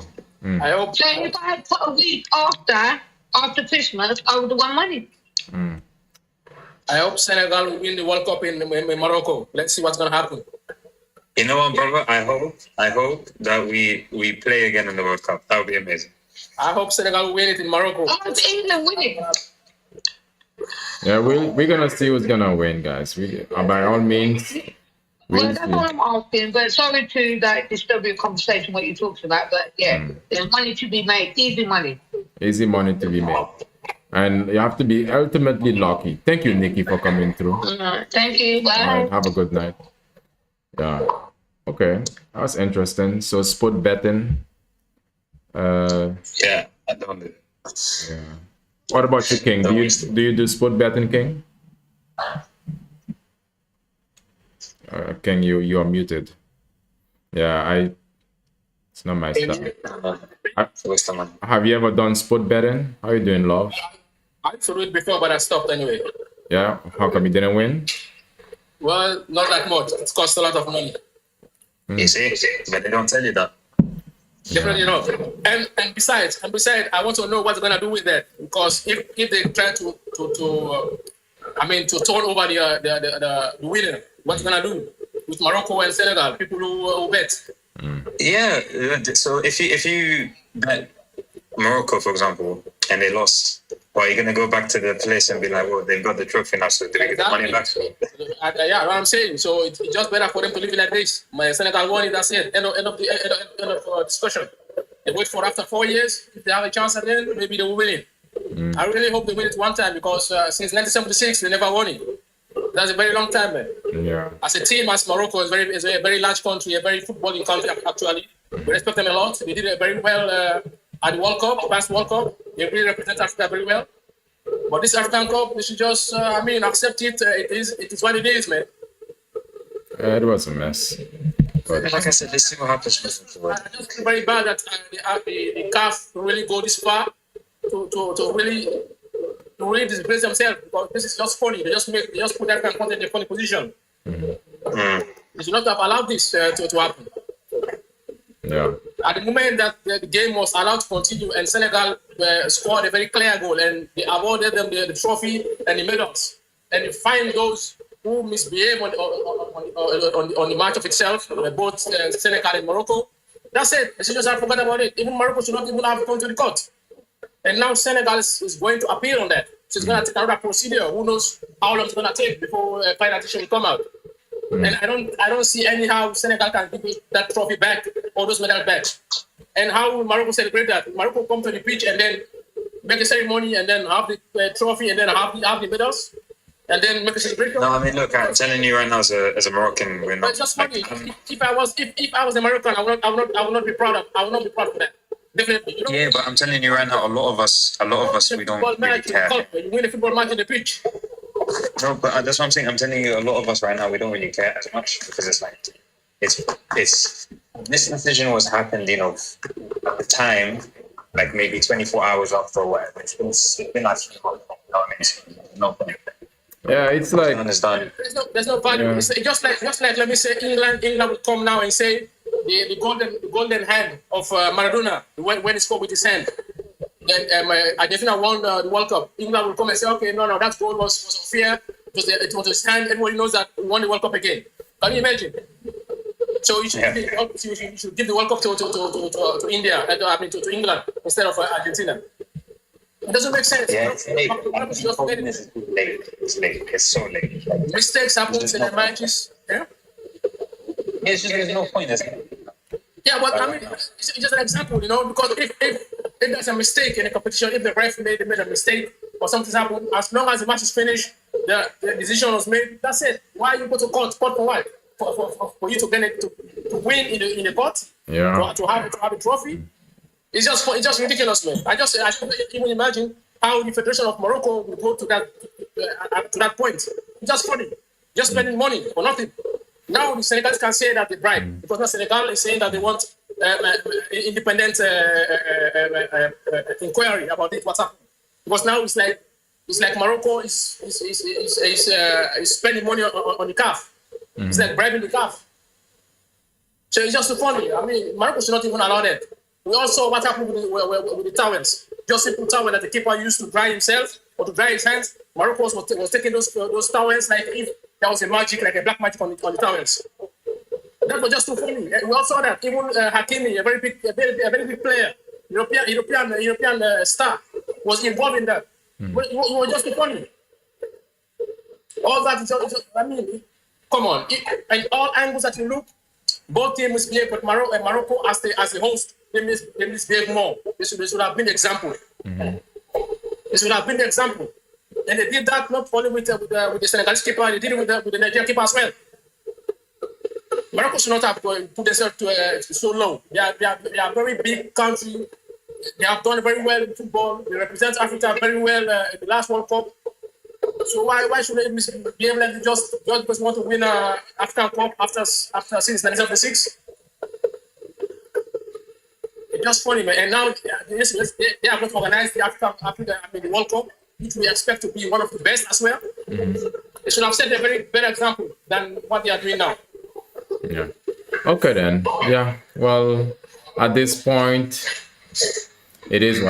I hope. So if I had put a week after Christmas, I would have won money. I hope Senegal will win the World Cup in Morocco. Let's see what's gonna happen. You know what, brother? I hope that we play again in the World Cup. That would be amazing. I hope Senegal will win it in Morocco. I hope England win it. Yeah, we're gonna see who's gonna win, guys. By all means, Well, we'll that's see. all I'm asking. But sorry to disturb your conversation, what you're talking about. But yeah, there's money to be made, easy money. Easy money to be made, and you have to be ultimately lucky. Thank you, Nikki, for coming through. Thank you. Bye. All right, have a good night. Yeah. Okay, that was interesting. So sport betting. Yeah, I don't do it. Yeah. What about you, King? Do you do sport betting, King? King, you are muted. Yeah, it's not my style. Have you ever done sport betting? How you doing, love? I threw it before, but I stopped anyway. Yeah. How come you didn't win? Well, not that much. It's cost a lot of money. You see, but they don't tell you that. Definitely not. And besides, I want to know what they're gonna do with that, because if they try to turn over the winner, what's gonna do with Morocco and Senegal? People who bet. Yeah. So if you bet Morocco, for example, and they lost, well, you're gonna go back to the place and be like, well, they've got the trophy now, so do we get the money back? Yeah, what I'm saying. So it's just better for them to leave it like this. My Senegal won it. That's it. End of discussion. They wait for after 4 years. If they have a chance again, maybe they will win it. I really hope they win it one time, because since 1976 they never won it. That's a very long time, man. Yeah. As a team, as Morocco is a very large country, a very footballing country actually. We respect them a lot. They did it very well at the World Cup, past World Cup. They really represent Africa very well. But this African Cup, they should just, accept it. It is what it is, man. It was a mess. But Like I said, let's see what happens. I just feel very bad that the CAF really go this far to really disgrace themselves, because this is just funny. They just put that kind of content in a funny position. They should not have allowed this to happen. yeah. At the moment that the game was allowed to continue, and Senegal scored a very clear goal, and they awarded them the trophy and the medals, and they find those who misbehave on the match of itself, both Senegal and Morocco. That's it. They should just have forgotten about it. Even Morocco should not even have gone to the court. And now Senegal is going to appeal on that. So it's going to take another procedure. Who knows how long it's going to take before a final decision will come out. And I don't see anyhow Senegal can give that trophy back or those medals back. And how will Morocco celebrate that? Morocco come to the pitch and then make a ceremony and then have the trophy and then have the medals and then make a celebration. No, I mean, look, I'm telling you right now, as a Moroccan, we're not. But just funny. If I was a Moroccan, I would not be proud of that. Definitely. You know? Yeah, but I'm telling you right now, a lot of us, we don't really care. You win a football match on the pitch. No, but that's what I'm saying. I'm telling you, a lot of us right now, we don't really care as much, because it's like, it's this decision was happened, at the time, like maybe 24 hours after or whatever. It's been like, no point. Yeah, it's like There's no value. Yeah. It's just like let me say England will come now and say the golden hand of Maradona when he scored with his hand. Then Argentina won the World Cup. England will come and say, okay, no, that goal was unfair. It was his hand. Everybody knows that we won the World Cup again. Can you imagine? So you should give the World Cup to India, to England instead of Argentina. It doesn't make sense. Yeah, it's late. It's late. It's so late. Mistakes happen in the matches. Yeah? It's just there's no point, isn't it? Yeah, but it's just an example, because if there's a mistake in a competition, if the ref made a mistake or something's happened, as long as the match is finished, the decision was made, that's it. Why you go to court? Court for what? For you to get it to win in the court? Yeah. To have a trophy? It's just ridiculous, man. I can't even imagine how the Federation of Morocco will go to that point. It's just funny. Just spending money for nothing. Now the Senegalese can say that they bribe, because now Senegal is saying that they want independent inquiry about it, what's happening. Because now it's like Morocco is spending money on the CAF. It's like bribing the CAF. So it's just so funny. I mean, Morocco should not even allow that. We also saw what happened with the towels. Just simple towel that the keeper used to dry himself or to dry his hands. Morocco was taking those towels like if there was a magic, like a black magic on the towels. That was just too funny. We also saw that even Hakimi, a very big player, European star, was involved in that. It was just too funny. All that come on. And all angles that you look, both teams misbehave, but Morocco as the host, they misbehave more. This should have been the example. This should have been the example. And they did that not only with the Senegalese keeper, they did it with the Nigerian keeper as well. Morocco should not have put themselves so low. They are a very big country. They have done very well in football. They represent Africa very well in the last World Cup. So why should they be able to just because they want to win African Cup after since 1976? It's just funny, man. And now they are going to organize the the World Cup, which we expect to be one of the best as well. They should have set a very better example than what they are doing now. Yeah. Okay then. Yeah. Well, at this point, it is what